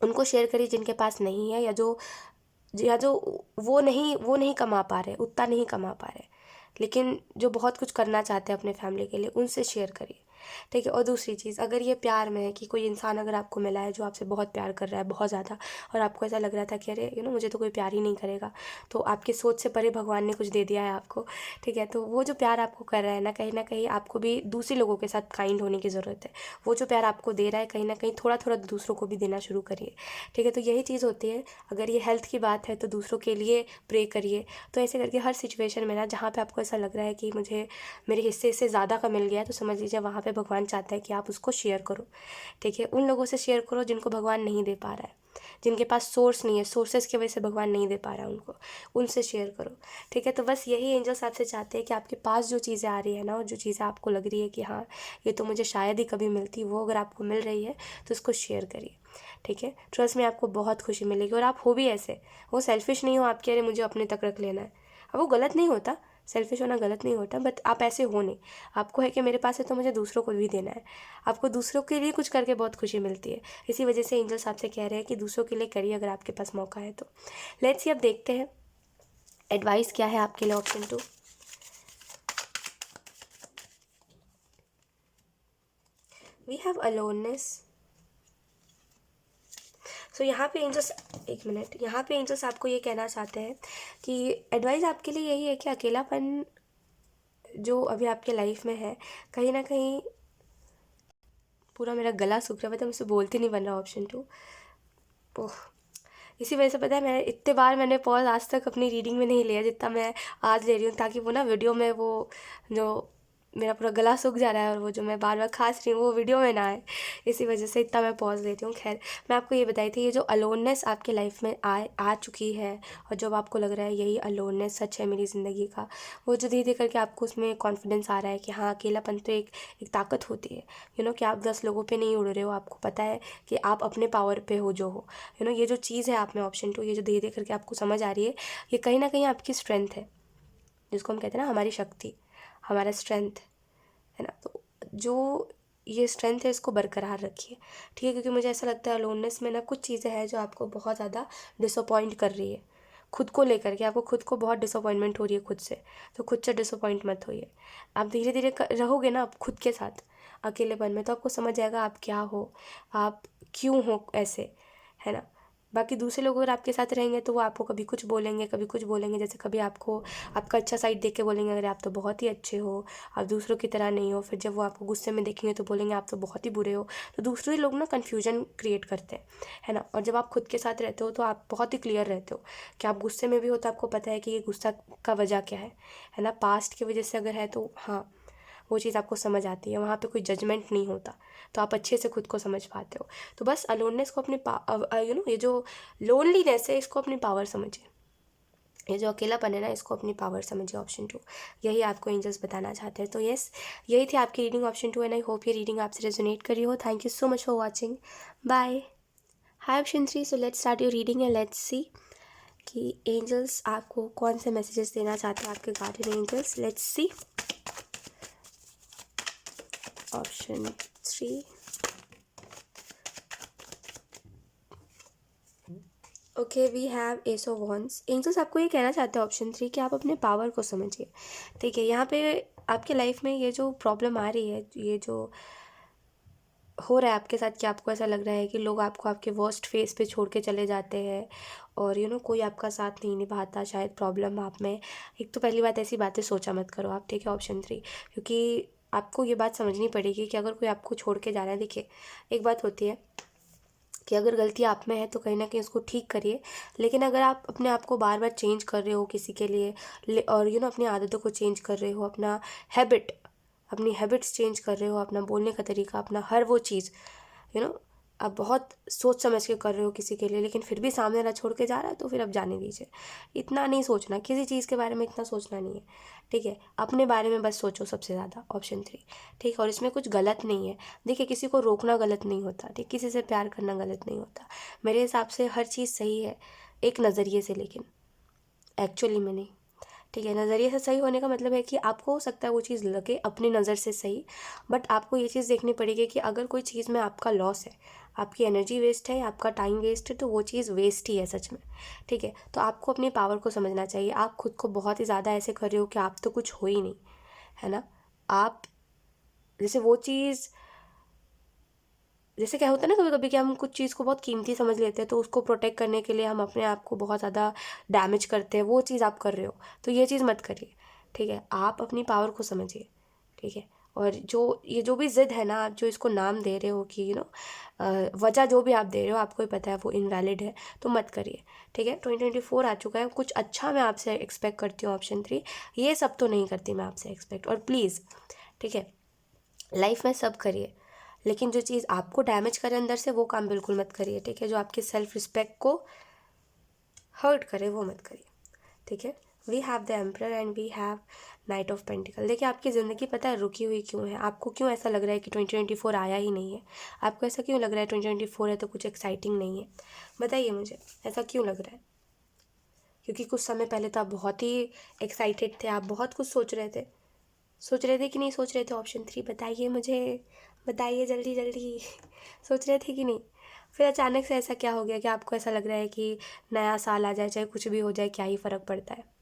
उनको शेयर करिए जिनके पास नहीं है, या जो वो नहीं कमा पा रहे, उतना नहीं कमा पा रहे, लेकिन जो बहुत कुछ करना चाहते हैं अपने फैमिली के लिए, उनसे शेयर करिए, ठीक है। और दूसरी चीज़, अगर ये प्यार में है कि कोई इंसान अगर आपको मिला है जो आपसे बहुत प्यार कर रहा है, बहुत ज़्यादा, और आपको ऐसा लग रहा था कि अरे मुझे तो कोई प्यार ही नहीं करेगा, तो आपकी सोच से परे भगवान ने कुछ दे दिया है आपको, ठीक है। तो वो जो प्यार आपको कर रहा है ना कहीं आपको भी दूसरे लोगों के साथ काइंड होने की ज़रूरत है। वो जो प्यार आपको दे रहा है कहीं ना कहीं थोड़ा थोड़ा दूसरों को भी देना शुरू करिए, ठीक है। तो यही चीज़ होती है, अगर ये हेल्थ की बात है तो दूसरों के लिए प्रे करिए। तो ऐसे करके हर सिचुएशन में ना, जहाँ पे आपको ऐसा लग रहा है कि मुझे मेरे हिस्से से ज़्यादा का मिल गया है, तो समझ लीजिए वहाँ पे भगवान चाहता है कि आप उसको शेयर करो, ठीक है। उन लोगों से शेयर करो जिनको भगवान नहीं दे पा रहा है, जिनके पास सोर्स नहीं है, सोर्सेज की वजह से भगवान नहीं दे पा रहा है उनको, उनसे शेयर करो, ठीक है। तो बस यही एंजल्स आपसे चाहते हैं कि आपके पास जो चीज़ें आ रही है ना, और जो चीज़ें आपको लग रही है कि हाँ ये तो मुझे शायद ही कभी मिलती, वो अगर आपको मिल रही है तो उसको शेयर करिए, ठीक है। ट्रस्ट में आपको बहुत खुशी मिलेगी, और आप हो भी ऐसे, वो सेल्फिश नहीं हो आपके, अरे मुझे अपने तक रख लेना है, अब वो गलत नहीं होता, सेल्फिश होना गलत नहीं होता, बट आप ऐसे हो नहीं, आपको है कि मेरे पास है तो मुझे दूसरों को भी देना है, आपको दूसरों के लिए कुछ करके बहुत खुशी मिलती है। इसी वजह से एंजल्स आपसे कह रहे हैं कि दूसरों के लिए करिए अगर आपके पास मौका है तो। लेट्स सी, अब देखते हैं एडवाइस क्या है आपके लिए, option 2। We have aloneness. So यहाँ पे एंजल्स, एक मिनट, यहाँ पे एंजल्स आपको ये कहना चाहते हैं कि एडवाइस आपके लिए यही है कि अकेलापन जो अभी आपके लाइफ में है, कहीं ना कहीं, पूरा मेरा गला सूख रहा है, मतलब मुझसे बोलते नहीं बन रहा ऑप्शन 2। ओह, इसी वजह से पता है मैं इतने बार मैंने पॉज आज तक अपनी रीडिंग में नहीं लिया जितना मैं आज ले रही हूँ, ताकि वो ना वीडियो में वो जो मेरा पूरा गला सूख जा रहा है और वो जो मैं बार बार खांस रही हूँ वो वीडियो में ना आए, इसी वजह से इतना मैं पॉज लेती हूँ। खैर, मैं आपको ये बताई थी, ये जो अलोननेस आपके लाइफ में आ चुकी है, और जब आपको लग रहा है यही अलोननेस सच है मेरी ज़िंदगी का, वो जो धीरे धीरे करके आपको उसमें कॉन्फिडेंस आ रहा है कि हाँ, अकेलापन तो एक ताकत होती है। कि आप 10 लोगों पे नहीं उड़ रहे हो, आपको पता है कि आप अपने पावर पे हो जो हो। ये जो चीज़ है आप में ऑप्शन 2, ये जो धीरे धीरे करके आपको समझ आ रही है, ये कहीं ना कहीं आपकी स्ट्रेंथ है, जिसको हम कहते हैं ना हमारी शक्ति, हमारा स्ट्रेंथ है ना। तो जो ये स्ट्रेंथ है इसको बरकरार रखिए, ठीक है, क्योंकि मुझे ऐसा लगता है लोननेस में ना कुछ चीज़ें हैं जो आपको बहुत ज़्यादा डिसअपॉइंट कर रही है, खुद को लेकर के आपको खुद को बहुत डिसअपॉइंटमेंट हो रही है खुद से, तो खुद से डिसअपॉइंट मत होइए। आप धीरे धीरे रहोगे ना आप खुद के साथ अकेलेपन में, तो आपको समझ आएगा आप क्या हो, आप क्यों हो ऐसे, है ना। बाकी दूसरे लोग अगर आपके साथ रहेंगे तो वो आपको कभी कुछ बोलेंगे, कभी कुछ बोलेंगे, जैसे कभी आपको आपका अच्छा साइड देख के बोलेंगे अगर आप तो बहुत ही अच्छे हो, आप दूसरों की तरह नहीं हो, फिर जब वो आपको गुस्से में देखेंगे तो बोलेंगे आप तो बहुत ही बुरे हो। तो दूसरे लोग ना कन्फ्यूजन क्रिएट करते हैं, है ना। और जब आप खुद के साथ रहते हो तो आप बहुत ही क्लियर रहते हो कि आप गुस्से में भी हो तो आपको पता है कि ये गुस्सा का वजह क्या है ना। पास्ट की वजह से अगर है तो हाँ, वो चीज़ आपको समझ आती है, वहाँ पे कोई जजमेंट नहीं होता, तो आप अच्छे से खुद को समझ पाते हो। तो बस अलोननेस को अपने ये जो लोनलीनेस है इसको अपनी पावर समझिए, ये जो अकेलापन है ना इसको अपनी पावर समझिए, ऑप्शन 2, यही आपको एंजल्स बताना चाहते हैं। तो यस, यही थी आपकी reading option 2, and I hope ये रीडिंग आपसे रेजोनेट करी हो। Thank you so much for watching, bye. Hi option 3, so let's start your reading and let's see कि एंजल्स आपको कौन से मैसेजेस देना चाहते हैं, आपके guardian angels. Let's see option 3। Okay, we have ace of wands. Angels आपको ये कहना चाहते हैं ऑप्शन 3 कि आप अपने पावर को समझिए, ठीक है। यहाँ पे आपके लाइफ में ये जो प्रॉब्लम आ रही है, ये जो हो रहा है आपके साथ, कि आपको ऐसा लग रहा है कि लोग आपको आपके वर्स्ट फेस पे छोड़ के चले जाते हैं, और कोई आपका साथ नहीं निभाता, शायद प्रॉब्लम आप में। एक तो पहली बात, ऐसी बातें सोचा मत करो आप, ठीक है, ऑप्शन 3, क्योंकि आपको ये बात समझनी पड़ेगी कि अगर कोई आपको छोड़ के जा रहा है, देखिए एक बात होती है कि अगर गलती आप में है तो कहीं ना कहीं उसको ठीक करिए, लेकिन अगर आप अपने आप को बार बार चेंज कर रहे हो किसी के लिए, और अपनी आदतों को चेंज कर रहे हो, अपना अपनी हैबिट्स चेंज कर रहे हो, अपना बोलने का तरीका, अपना हर वो चीज़, आप बहुत सोच समझ के कर रहे हो किसी के लिए, लेकिन फिर भी सामने वाला छोड़ के जा रहा है, तो फिर अब जाने दीजिए। इतना नहीं सोचना, किसी चीज़ के बारे में इतना सोचना नहीं है, ठीक है। अपने बारे में बस सोचो सबसे ज़्यादा, ऑप्शन 3, ठीक है। और इसमें कुछ गलत नहीं है, देखिए किसी को रोकना गलत नहीं होता, ठीक, किसी से प्यार करना गलत नहीं होता, मेरे हिसाब से हर चीज़ सही है एक नज़रिए से, लेकिन एक्चुअली में नहीं, ठीक है। नज़रिए से सही होने का मतलब है कि आपको हो सकता है वो चीज़ लगे अपनी नज़र से सही, बट आपको ये चीज़ देखनी पड़ेगी कि अगर कोई चीज़ में आपका लॉस है, आपकी एनर्जी वेस्ट है, आपका टाइम वेस्ट है, तो वो चीज़ वेस्ट ही है सच में, ठीक है। तो आपको अपनी पावर को समझना चाहिए। आप खुद को बहुत ही ज़्यादा ऐसे कर रहे हो कि आप तो कुछ हो ही नहीं, है ना। आप जैसे वो चीज़, जैसे क्या होता है ना कभी कभी कि हम कुछ चीज़ को बहुत कीमती समझ लेते हैं, तो उसको प्रोटेक्ट करने के लिए हम अपने आप को बहुत ज़्यादा डैमेज करते हैं, वो चीज़ आप कर रहे हो, तो ये चीज़ मत करिए, ठीक है। आप अपनी पावर को समझिए, ठीक है। और ये जो भी ज़िद है ना, आप जो इसको नाम दे रहे हो कि वजह जो भी आप दे रहे हो, आपको ही पता है वो इनवैलिड है, तो मत करिए, ठीक है। 2024 आ चुका है, कुछ अच्छा मैं आपसे एक्सपेक्ट करती हूँ, ऑप्शन 3, ये सब तो नहीं करती मैं आपसे एक्सपेक्ट। और प्लीज़, ठीक है, लाइफ में सब करिए, लेकिन जो चीज़ आपको डैमेज करे अंदर से, वो काम बिल्कुल मत करिए, ठीक है। जो आपके सेल्फ रिस्पेक्ट को हर्ट करे वो मत करिए, ठीक है। We have the emperor and we have knight of pentacle. देखिए आपकी ज़िंदगी पता है रुकी हुई क्यों है, आपको क्यों ऐसा लग रहा है कि 2024 आया ही नहीं है, आपको ऐसा क्यों लग रहा है 2024 है तो कुछ एक्साइटिंग नहीं है, बताइए मुझे ऐसा क्यों लग रहा है। क्योंकि कुछ समय पहले तो आप बहुत ही एक्साइटेड थे, आप बहुत कुछ सोच रहे थे कि नहीं सोच रहे थे, ऑप्शन 3 बताइए मुझे, बताइए जल्दी जल्दी सोच रहे थे कि नहीं। फिर अचानक से ऐसा क्या हो गया कि आपको ऐसा लग रहा है कि नया साल आ जाए चाहे कुछ भी हो जाए क्या ही फ़र्क पड़ता है।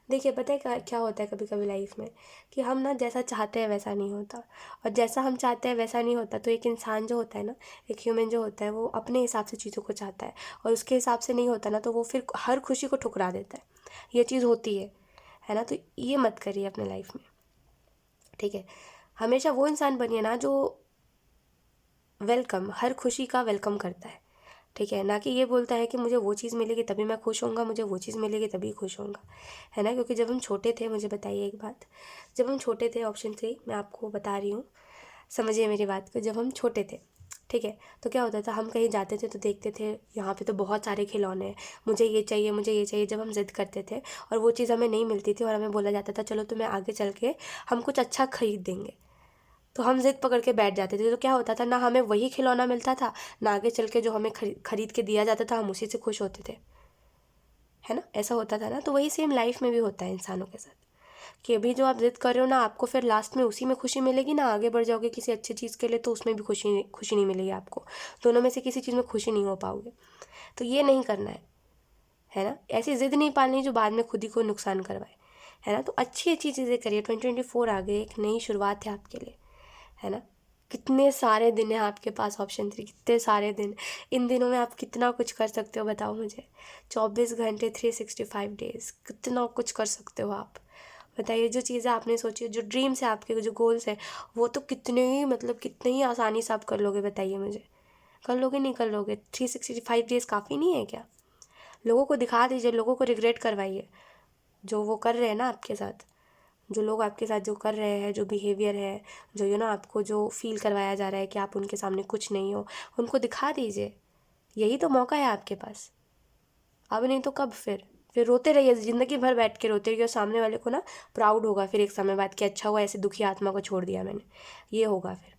देखिए पता है क्या क्या होता है कभी कभी लाइफ में, कि हम ना जैसा चाहते हैं वैसा नहीं होता, और जैसा हम चाहते हैं वैसा नहीं होता, तो एक इंसान जो होता है ना, एक ह्यूमन जो होता है, वो अपने हिसाब से चीज़ों को चाहता है, और उसके हिसाब से नहीं होता ना, तो वो फिर हर खुशी को ठुकरा देता है। ये चीज़ होती है ना। तो ये मत करिए अपने लाइफ में, ठीक है। हमेशा वो इंसान बनिए ना जो वेलकम, हर खुशी का वेलकम करता है, ठीक है। ना कि ये बोलता है कि मुझे वो चीज़ मिलेगी तभी मैं खुश होऊंगा, मुझे वो चीज़ मिलेगी तभी खुश होऊंगा, है ना। क्योंकि जब हम छोटे थे, मुझे बताइए एक बात, जब हम छोटे थे, ऑप्शन 3 मैं आपको बता रही हूँ, समझिए मेरी बात को। जब हम छोटे थे, ठीक है, तो क्या होता था, हम कहीं जाते थे तो देखते थे यहाँ पे तो बहुत सारे खिलौने हैं, मुझे ये चाहिए, मुझे ये चाहिए। जब हम ज़िद करते थे और वो चीज़ हमें नहीं मिलती थी, और हमें बोला जाता था चलो तुम्हें आगे चल के हम कुछ अच्छा खरीद देंगे, तो हम ज़िद पकड़ के बैठ जाते थे। तो क्या होता था, ना हमें वही खिलौना मिलता था, ना आगे चल के जो हमें खरीद के दिया जाता था हम उसी से खुश होते थे, है ना। ऐसा होता था ना। तो वही सेम लाइफ में भी होता है इंसानों के साथ, कि अभी जो आप ज़िद कर रहे हो ना, आपको फिर लास्ट में उसी में खुशी मिलेगी ना, आगे बढ़ जाओगे किसी अच्छी चीज़ के लिए तो उसमें भी खुशी नहीं मिलेगी आपको, दोनों में से किसी चीज़ में खुशी नहीं हो पाओगे। तो ये नहीं करना है ना। ऐसी ज़िद नहीं पालनी जो बाद में खुद ही को नुकसान करवाए, है ना। तो अच्छी अच्छी चीज़ें करिए। 2024 आ गए, एक नई शुरुआत है आपके लिए, है ना। कितने सारे दिन है आपके पास, ऑप्शन 3, कितने सारे दिन। इन दिनों में आप कितना कुछ कर सकते हो बताओ मुझे। 24 घंटे, 365 डेज, कितना कुछ कर सकते हो आप। बताइए, जो चीज़ें आपने सोची, जो ड्रीम्स है आपके, जो गोल्स है, वो तो कितने ही, मतलब कितने ही आसानी से आप कर लोगे। बताइए मुझे, कर लोगे नहीं कर लोगे? 365 डेज काफ़ी नहीं है क्या? लोगों को दिखा दीजिए, लोगों को रिग्रेट करवाइए जो वो कर रहे हैं ना आपके साथ, जो लोग आपके साथ जो कर रहे हैं, जो बिहेवियर है, जो आपको जो फील करवाया जा रहा है कि आप उनके सामने कुछ नहीं हो, उनको दिखा दीजिए। यही तो मौका है आपके पास। अब नहीं तो कब? फिर रोते रहिए, ज़िंदगी भर बैठ के रोते रहिए, और सामने वाले को ना प्राउड होगा फिर एक समय बाद कि अच्छा हुआ ऐसे दुखी आत्मा को छोड़ दिया मैंने, ये होगा फिर,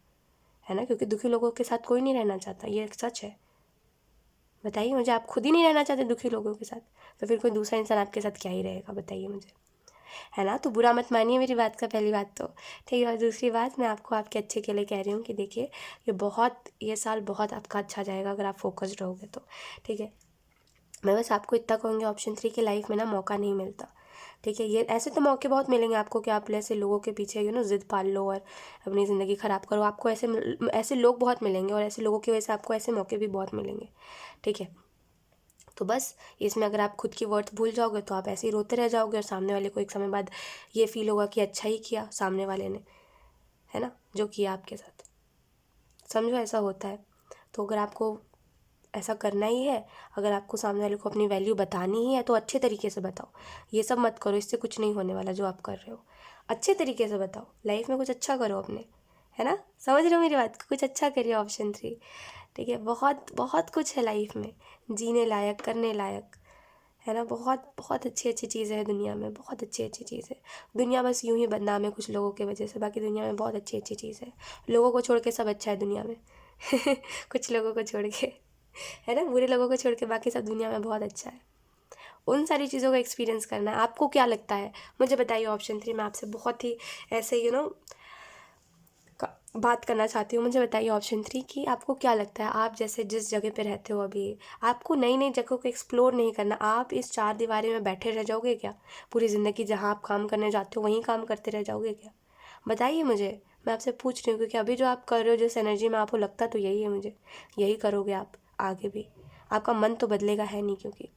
है ना। क्योंकि दुखी लोगों के साथ कोई नहीं रहना चाहता, ये सच है। बताइए मुझे, आप खुद ही नहीं रहना चाहते दुखी लोगों के साथ, तो फिर कोई दूसरा इंसान आपके साथ क्या ही रहेगा? बताइए मुझे, है ना। तो बुरा मत मानिए मेरी बात का, पहली बात तो, ठीक है। और दूसरी बात, मैं आपको आपके अच्छे के लिए कह रही हूँ कि देखिए, ये साल बहुत आपका अच्छा जाएगा अगर आप फोकस्ड रहोगे तो, ठीक है। मैं बस आपको इतना कहूँगी, ऑप्शन 3 की लाइफ में ना मौका नहीं मिलता, ठीक है। ये ऐसे तो मौके बहुत मिलेंगे आपको कि आप ऐसे लोगों के पीछे ज़िद पाल लो और अपनी ज़िंदगी ख़राब करो। आपको ऐसे लोग बहुत मिलेंगे, और ऐसे लोगों की वजह से आपको ऐसे मौके भी बहुत मिलेंगे, ठीक है। तो बस इसमें अगर आप खुद की वर्थ भूल जाओगे तो आप ऐसे ही रोते रह जाओगे, और सामने वाले को एक समय बाद ये फील होगा कि अच्छा ही किया सामने वाले ने, है ना, जो किया आपके साथ। समझो, ऐसा होता है। तो अगर आपको ऐसा करना ही है, अगर आपको सामने वाले को अपनी वैल्यू बतानी ही है, तो अच्छे तरीके से बताओ। ये सब मत करो, इससे कुछ नहीं होने वाला जो आप कर रहे हो। अच्छे तरीके से बताओ, लाइफ में कुछ अच्छा करो अपने, है ना। समझ रहे हो मेरी बात को? कुछ अच्छा करिए, ऑप्शन 3, ठीक है। बहुत बहुत कुछ है लाइफ में जीने लायक, करने लायक, है ना। बहुत बहुत अच्छी अच्छी चीज़ें हैं दुनिया में, बहुत अच्छी अच्छी चीज़ें। दुनिया बस यूं ही बदनाम है कुछ लोगों की वजह से, बाकी दुनिया में बहुत अच्छी अच्छी चीज़ें हैं। लोगों को छोड़ के सब अच्छा है दुनिया में। कुछ लोगों को छोड़ के, है ना, बुरे लोगों को छोड़ के बाकी सब दुनिया में बहुत अच्छा है। उन सारी चीज़ों का एक्सपीरियंस करना है। आपको क्या लगता है मुझे बताइए, ऑप्शन 3। मैं आपसे बहुत ही ऐसे बात करना चाहती हूँ। मुझे बताइए, ऑप्शन 3, कि आपको क्या लगता है, आप जैसे जिस जगह पे रहते हो अभी, आपको नई नई जगहों को एक्सप्लोर नहीं करना? आप इस 4 दीवारी में बैठे रह जाओगे क्या पूरी ज़िंदगी? जहाँ आप काम करने जाते हो वहीं काम करते रह जाओगे क्या? बताइए मुझे, मैं आपसे पूछ रही हूँ, क्योंकि अभी जो आप कर रहे हो, जिस एनर्जी में आपको लगता तो यही है मुझे, यही करोगे आप आगे भी। आपका मन तो बदलेगा है नहीं, क्योंकि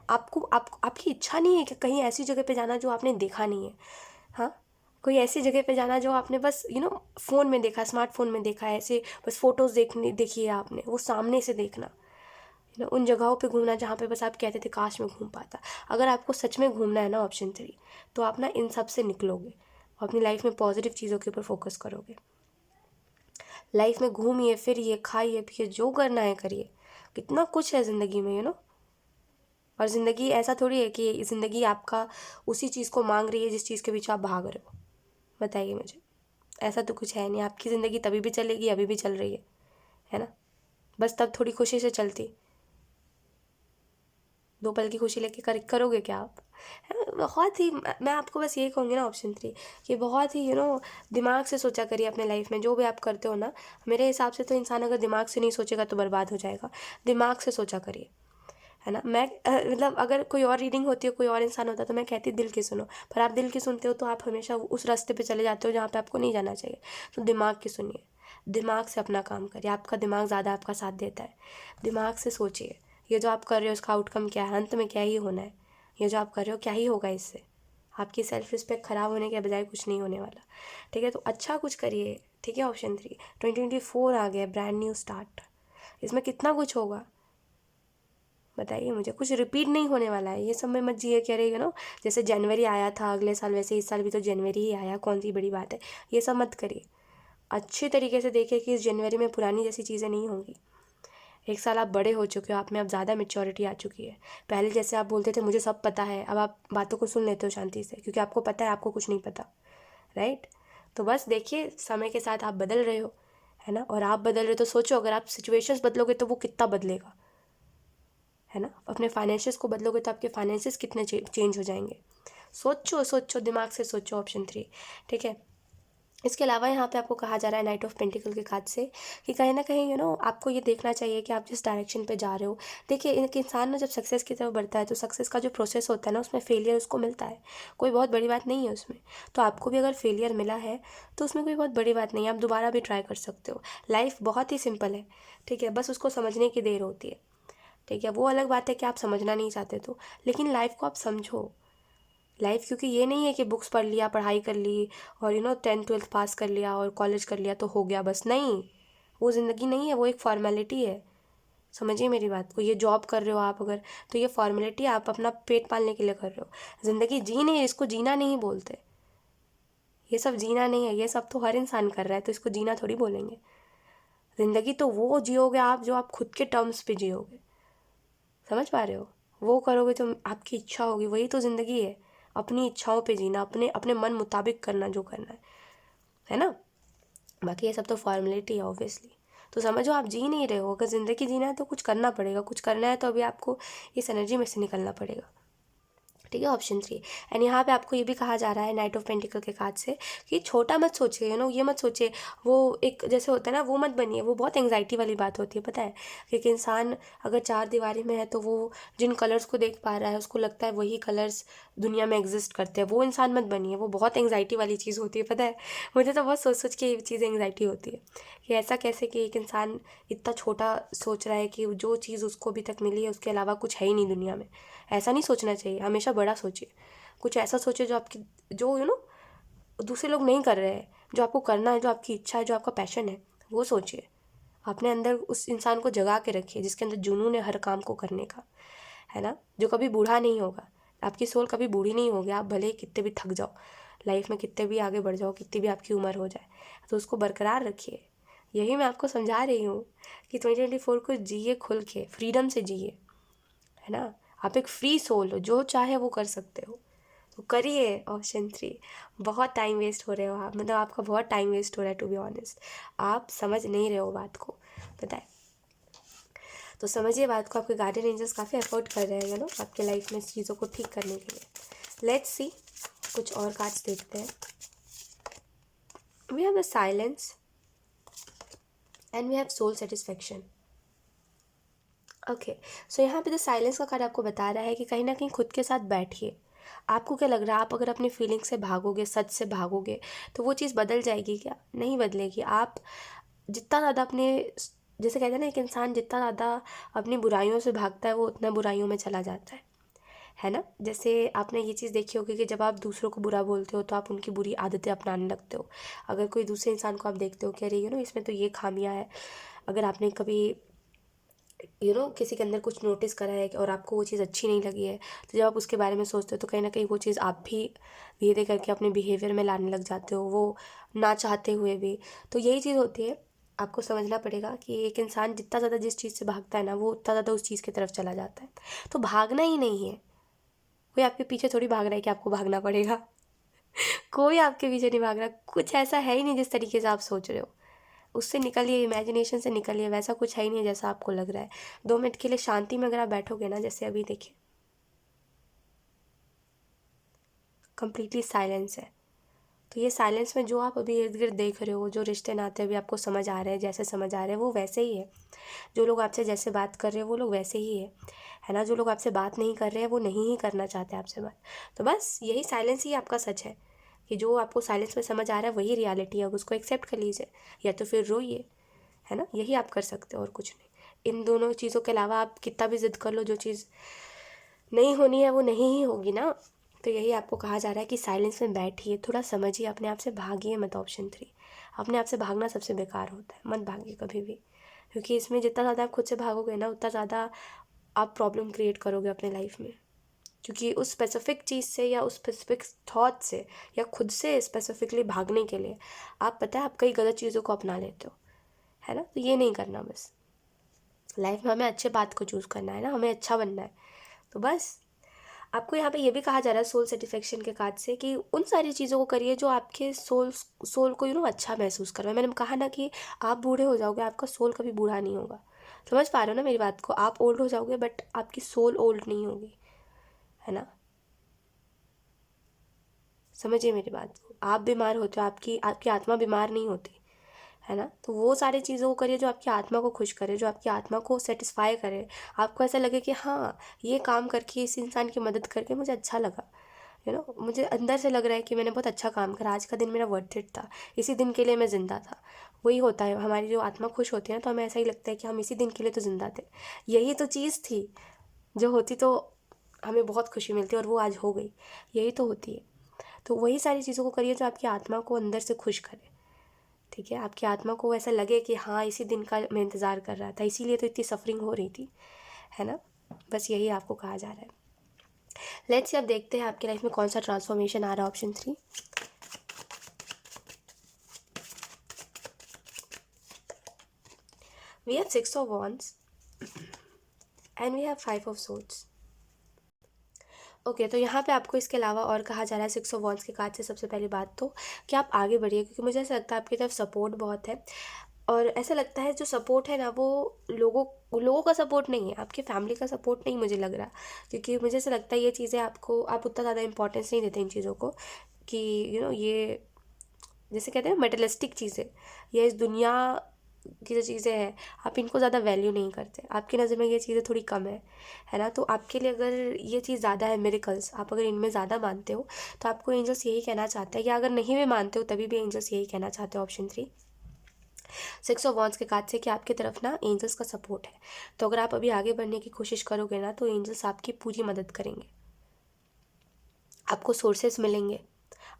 आपकी इच्छा नहीं है कि कहीं ऐसी जगह पे जाना जो आपने देखा नहीं है। हाँ, कोई ऐसी जगह पे जाना जो आपने बस फ़ोन में देखा, स्मार्टफोन में देखा है, ऐसे बस फ़ोटोज़ देखी है आपने, वो सामने से देखना, उन जगहों पे घूमना जहाँ पे बस आप कहते थे काश मैं घूम पाता। अगर आपको सच में घूमना है ना, ऑप्शन 3, तो आप ना इन सब से निकलोगे, अपनी लाइफ में पॉजिटिव चीज़ों के ऊपर फोकस करोगे। लाइफ में घूमिए फिरिए, खाइए पिए, जो करना है करिए। कितना कुछ है ज़िंदगी में, और ज़िंदगी ऐसा थोड़ी है कि ज़िंदगी आपका उसी चीज़ को मांग रही है जिस चीज़ के पीछे आप भाग रहे हो। बताइए मुझे, ऐसा तो कुछ है नहीं। आपकी ज़िंदगी तभी भी चलेगी, अभी भी चल रही है ना। बस तब थोड़ी खुशी से चलती, 2 पल की खुशी लेके करोगे क्या आप? है ना? बहुत ही मैं आपको बस यही कहूँगी ना, ऑप्शन 3, कि बहुत ही दिमाग से सोचा करिए अपने लाइफ में जो भी आप करते हो ना। मेरे हिसाब से तो इंसान अगर दिमाग से नहीं सोचेगा तो बर्बाद हो जाएगा। दिमाग से सोचा करिए, है ना। मैं मतलब अगर कोई और रीडिंग होती है, कोई और इंसान होता तो मैं कहती दिल की सुनो, पर आप दिल की सुनते हो तो आप हमेशा उस रास्ते पे चले जाते हो जहाँ पे आपको नहीं जाना चाहिए। तो दिमाग की सुनिए, दिमाग से अपना काम करिए, आपका दिमाग ज़्यादा आपका साथ देता है। दिमाग से सोचिए ये जो आप कर रहे हो इसका आउटकम क्या है, अंत में क्या ही होना है, ये जो आप कर रहे हो क्या ही होगा इससे। आपकी सेल्फ रिस्पेक्ट ख़राब होने के बजाय कुछ नहीं होने वाला, ठीक है। तो अच्छा कुछ करिए, ठीक है। ऑप्शन 3, 2024 आ गया, ब्रांड न्यू स्टार्ट, इसमें कितना कुछ होगा बताइए मुझे। कुछ रिपीट नहीं होने वाला है, ये सब में मत जिए कह रही है ना, जैसे जनवरी आया था अगले साल वैसे इस साल भी तो जनवरी ही आया, कौन सी बड़ी बात है, ये सब मत करिए। अच्छे तरीके से देखिए कि इस जनवरी में पुरानी जैसी चीज़ें नहीं होंगी। एक साल आप बड़े हो चुके हो, आप में अब ज़्यादा मेच्योरिटी आ चुकी है। पहले जैसे आप बोलते थे मुझे सब पता है, अब आप बातों को सुन लेते हो शांति से, क्योंकि आपको पता है आपको कुछ नहीं पता, राइट। तो बस देखिए समय के साथ आप बदल रहे हो, है ना। और आप बदल रहे हो तो सोचो अगर आप सिचुएशंस बदलोगे तो वो कितना बदलेगा, है ना। अपने फाइनेंशियस को बदलोगे तो आपके फाइनेंशियस कितने चेंज हो जाएंगे। सोचो सोचो, दिमाग से सोचो। ऑप्शन 3, ठीक है। इसके अलावा यहाँ पे आपको कहा जा रहा है नाइट ऑफ पेंटिकल के कार्ड से कि कहीं ना कहीं आपको ये देखना चाहिए कि आप जिस डायरेक्शन पे जा रहे हो। देखिए एक इंसान ना जब सक्सेस की तरफ बढ़ता है तो सक्सेस का जो प्रोसेस होता है ना उसमें फेलियर उसको मिलता है, कोई बहुत बड़ी बात नहीं है उसमें। तो आपको भी अगर फेलियर मिला है तो उसमें कोई बहुत बड़ी बात नहीं है, आप दोबारा भी ट्राई कर सकते हो। लाइफ बहुत ही सिंपल है, ठीक है, बस उसको समझने की देर होती है, ठीक है। वो अलग बात है कि आप समझना नहीं चाहते तो, लेकिन लाइफ को आप समझो। लाइफ क्योंकि ये नहीं है कि बुक्स पढ़ लिया, पढ़ाई कर ली और 10th 12th पास कर लिया और कॉलेज कर लिया तो हो गया बस, नहीं। वो ज़िंदगी नहीं है, वो एक फॉर्मेलिटी है। समझिए मेरी बात को। ये जॉब कर रहे हो आप अगर, तो ये फॉर्मेलिटी आप अपना पेट पालने के लिए कर रहे हो। ज़िंदगी जी नहीं, इसको जीना नहीं बोलते। ये सब जीना नहीं है, ये सब तो हर इंसान कर रहा है, तो इसको जीना थोड़ी बोलेंगे। ज़िंदगी तो वो जियोगे आप जो आप खुद के टर्म्स पे जियोगे, समझ पा रहे हो। वो करोगे तो आपकी इच्छा होगी, वही तो ज़िंदगी है। अपनी इच्छाओं पे जीना, अपने अपने मन मुताबिक करना जो करना है ना। बाकी ये सब तो फॉर्मेलिटी है ऑब्वियसली। तो समझो आप जी नहीं रहे हो, अगर ज़िंदगी जीना है तो कुछ करना पड़ेगा, कुछ करना है तो अभी आपको इस एनर्जी में से निकलना पड़ेगा, ठीक है। ऑप्शन 3। एंड यहाँ पे आपको ये भी कहा जा रहा है नाइट ऑफ पेंटिकल के कार्ड से कि छोटा मत सोचिए, ये मत सोचिए। वो एक जैसे होता है ना, वो मत बनिए, वो बहुत एंग्जाइटी वाली बात होती है पता है। क्योंकि इंसान अगर चार दीवारी में है तो वो जिन कलर्स को देख पा रहा है उसको लगता है वही कलर्स दुनिया में एग्जिस्ट करते हैं। वो इंसान मत बनिए, वो बहुत एंग्जाइटी वाली चीज़ होती है पता है। मुझे तो बहुत सोच सोच के ये चीज़ एंग्जाइटी होती है कि ऐसा कैसे कि एक इंसान इतना छोटा सोच रहा है कि जो चीज़ उसको अभी तक मिली है उसके अलावा कुछ है ही नहीं दुनिया में। ऐसा नहीं सोचना चाहिए, हमेशा बड़ा सोचिए। कुछ ऐसा सोचिए जो आपकी जो दूसरे लोग नहीं कर रहे हैं, जो आपको करना है, जो आपकी इच्छा है, जो आपका पैशन है, वो सोचिए। अपने अंदर उस इंसान को जगा के रखिए जिसके अंदर जुनून है हर काम को करने का, है ना। जो कभी बूढ़ा नहीं होगा, आपकी सोल कभी बूढ़ी नहीं होगी। आप भले ही कितने भी थक जाओ लाइफ में, कितने भी आगे बढ़ जाओ, कितनी भी आपकी उम्र हो जाए, तो उसको बरकरार रखिए। यही मैं आपको समझा रही हूँ कि 2024 को जिए खुल के, फ्रीडम से जिए, है ना। आप एक फ्री सोल हो, जो चाहे वो कर सकते हो, तो करिए। ऑप्शन 3। बहुत टाइम वेस्ट हो रहे हो आप, मतलब आपका बहुत टाइम वेस्ट हो रहा है टू बी ऑनेस्ट। आप समझ नहीं रहे हो बात को, पता है। तो समझिए बात को, आपके गार्डियन एंजल्स काफ़ी एफर्ट कर रहे हैं आपके लाइफ में इस चीज़ों को ठीक करने के लिए। लेट्स सी, कुछ और कार्ड्स देखते हैं। We have the silence and we have soul satisfaction. Okay, so यहाँ पे द साइलेंस का कार्ड आपको बता रहा है कि कहीं ना कहीं खुद के साथ बैठिए। आपको क्या लग रहा है, आप अगर अपनी फीलिंग से भागोगे, सच से भागोगे, तो वो चीज़ बदल जाएगी क्या? नहीं बदलेगी। आप जितना ज़्यादा अपने, जैसे कहते हैं ना, एक इंसान जितना ज़्यादा अपनी बुराइयों से भागता है वो उतना बुराइयों में चला जाता है ना। जैसे आपने ये चीज़ देखी होगी कि जब आप दूसरों को बुरा बोलते हो तो आप उनकी बुरी आदतें अपनाने लगते हो। अगर कोई दूसरे इंसान को आप देखते हो, कह रही इसमें तो ये खामियां है, अगर आपने कभी किसी के अंदर कुछ नोटिस करा है और आपको वो चीज़ अच्छी नहीं लगी है, तो जब आप उसके बारे में सोचते हो तो कहीं ना कहीं वो चीज़ आप भी धीरे धीरे करके अपने बिहेवियर में लाने लग जाते हो, वो ना चाहते हुए भी। तो यही चीज़ होती है, आपको समझना पड़ेगा कि एक इंसान जितना ज़्यादा जिस चीज़ से भागता है ना, वो उतना ज़्यादा उस चीज़ की तरफ चला जाता है। तो भागना ही नहीं है, कोई आपके पीछे थोड़ी भाग रहा है कि आपको भागना पड़ेगा। कोई आपके पीछे नहीं भाग रहा, कुछ ऐसा है ही नहीं जिस तरीके से आप सोच रहे हो। उससे निकलिए, इमेजिनेशन से निकलिए, वैसा कुछ है ही नहीं जैसा आपको लग रहा है। 2 मिनट के लिए शांति में अगर आप बैठोगे ना, जैसे अभी देखिए कंप्लीटली साइलेंस है, तो ये साइलेंस में जो आप अभी इर्द गिर्द देख रहे हो, जो रिश्ते नाते अभी आपको समझ आ रहे हैं, जैसे समझ आ रहे हैं वो वैसे ही है। जो लोग आपसे जैसे बात कर रहे हैं वो लोग वैसे ही है ना। जो लोग आपसे बात नहीं कर रहे हैं वो नहीं ही करना चाहते आपसे बात। तो बस यही साइलेंस ही आपका सच है कि जो आपको साइलेंस में समझ आ रहा है वही रियलिटी है। अब उसको एक्सेप्ट कर लीजिए या तो फिर रोइए, है ना। यही आप कर सकते हो और कुछ नहीं। इन दोनों चीज़ों के अलावा आप कितना भी जिद कर लो, जो चीज़ नहीं होनी है वो नहीं ही होगी ना। तो यही आपको कहा जा रहा है कि साइलेंस में बैठिए, थोड़ा समझिए, अपने आप से भागिए मत। ऑप्शन 3, अपने आप से भागना सबसे बेकार होता है, मत भागिए कभी भी। क्योंकि इसमें जितना ज़्यादा आप खुद से भागोगे ना, उतना ज़्यादा आप प्रॉब्लम क्रिएट करोगे अपने लाइफ में। क्योंकि उस स्पेसिफिक चीज़ से या उस स्पेसिफिक थॉट से या खुद से स्पेसिफिकली भागने के लिए आप पता है आप कई गलत चीज़ों को अपना लेते हो, है ना। तो ये नहीं करना। बस लाइफ में हमें अच्छे बात को चूज़ करना है ना, हमें अच्छा बनना है। तो बस आपको यहाँ पे ये भी कहा जा रहा है सोल सेटिस्फेक्शन के कार्ड से कि उन सारी चीज़ों को करिए जो आपके सोल को अच्छा महसूस करवाए। मैंने कहा ना कि आप बूढ़े हो जाओगे, आपका सोल कभी बूढ़ा नहीं होगा। समझ पा रहे हो ना मेरी बात को। आप ओल्ड हो जाओगे बट आपकी सोल ओल्ड नहीं होगी, है ना। समझिए मेरी बात को। आप बीमार होते हो, आपकी आपकी आत्मा बीमार नहीं होती, है ना। तो वो सारी चीज़ों को करिए जो आपकी आत्मा को खुश करे, जो आपकी आत्मा को सेटिस्फाई करे। आपको ऐसा लगे कि हाँ, ये काम करके, इस इंसान की मदद करके मुझे अच्छा लगा, मुझे अंदर से लग रहा है कि मैंने बहुत अच्छा काम करा, आज का दिन मेरा वर्थ इट था, इसी दिन के लिए मैं ज़िंदा था। वही होता है, हमारी जो आत्मा खुश होती है ना, तो हमें ऐसा ही लगता है कि हम इसी दिन के लिए तो ज़िंदा थे। यही तो चीज़ थी जो होती तो हमें बहुत खुशी मिलती और वो आज हो गई। यही तो होती है। तो वही सारी चीज़ों को करिए जो आपकी आत्मा को अंदर से खुश करे, ठीक है। आपकी आत्मा को ऐसा लगे कि हाँ, इसी दिन का मैं इंतज़ार कर रहा था, इसीलिए तो इतनी सफरिंग हो रही थी, है ना। बस यही आपको कहा जा रहा है। लेट्स सी, अब देखते हैं आपकी लाइफ में कौन सा ट्रांसफॉर्मेशन आ रहा है। Option 3, we have 6 of wands and we have 5 of swords. Okay, तो यहाँ पे आपको इसके अलावा और कहा जा रहा है 6 ऑफ वॉन्ड्स के कार्ड से सबसे पहली बात तो कि आप आगे बढ़िए, क्योंकि मुझे ऐसा लगता है आपकी तरफ सपोर्ट बहुत है। और ऐसा लगता है जो सपोर्ट है ना, वो लोगों का सपोर्ट नहीं है, आपकी फैमिली का सपोर्ट नहीं मुझे लग रहा। क्योंकि मुझे ऐसा लगता है ये चीज़ें आपको, आप उतना ज़्यादा इंपॉर्टेंस नहीं देते इन चीज़ों को कि ये जैसे कहते हैं मटेरियलिस्टिक चीज़ें, ये इस दुनिया की जो चीज़ें हैं, आप इनको ज़्यादा वैल्यू नहीं करते। आपकी नज़र में ये चीज़ें थोड़ी कम है ना। तो आपके लिए अगर ये चीज़ ज़्यादा है, मिरेकल्स, आप अगर इनमें ज़्यादा मानते हो, तो आपको एंजल्स यही कहना चाहते हैं, या अगर नहीं भी मानते हो तभी भी एंजल्स यही कहना चाहते हो। ऑप्शन 3, 6 ऑफ वॉन्ड्स के कार्ड से कि आपकी तरफ ना एंजल्स का सपोर्ट है। तो अगर आप अभी आगे बढ़ने की कोशिश करोगे ना, तो एंजल्स आपकी पूरी मदद करेंगे। आपको सोर्सेस मिलेंगे,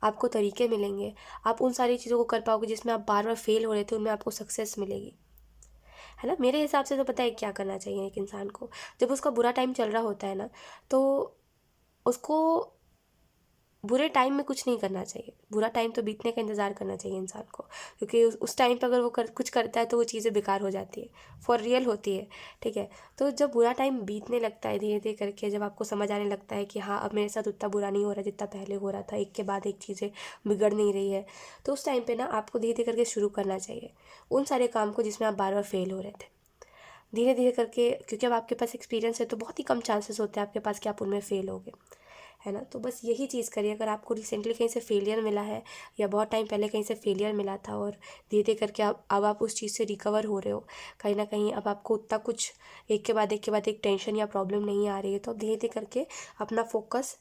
आपको तरीके मिलेंगे, आप उन सारी चीज़ों को कर पाओगे जिसमें आप बार बार फेल हो रहे थे, उनमें आपको सक्सेस मिलेगी, है ना। मेरे हिसाब से तो पता है क्या करना चाहिए एक इंसान को, जब उसका बुरा टाइम चल रहा होता है ना, तो उसको बुरे टाइम में कुछ नहीं करना चाहिए। बुरा टाइम तो बीतने का इंतज़ार करना चाहिए इंसान को, क्योंकि उस टाइम पर अगर वो कुछ करता है तो वो चीज़ें बेकार हो जाती है, फॉर रियल होती है, ठीक है। तो जब बुरा टाइम बीतने लगता है धीरे धीरे करके, जब आपको समझ आने लगता है कि हाँ, अब मेरे साथ उतना बुरा नहीं हो रहा जितना पहले हो रहा था, एक के बाद एक चीज़ें बिगड़ नहीं रही है, तो उस टाइम पर ना आपको धीरे धीरे करके शुरू करना चाहिए उन सारे काम को जिसमें आप बार बार फेल हो रहे थे, धीरे धीरे करके। क्योंकि अब आपके पास एक्सपीरियंस है तो बहुत ही कम चांसेस होते हैं आपके पास कि आप उनमें फ़ेल होगे, है ना। तो बस यही चीज़ करिए। अगर आपको रिसेंटली कहीं से फेलियर मिला है या बहुत टाइम पहले कहीं से फेलियर मिला था और धीरे धीरे करके अब आप उस चीज़ से रिकवर हो रहे हो कहीं ना कहीं, अब आपको उतना कुछ एक के बाद एक के बाद एक टेंशन या प्रॉब्लम नहीं आ रही है, तो अब धीरे धीरे करके अपना फोकस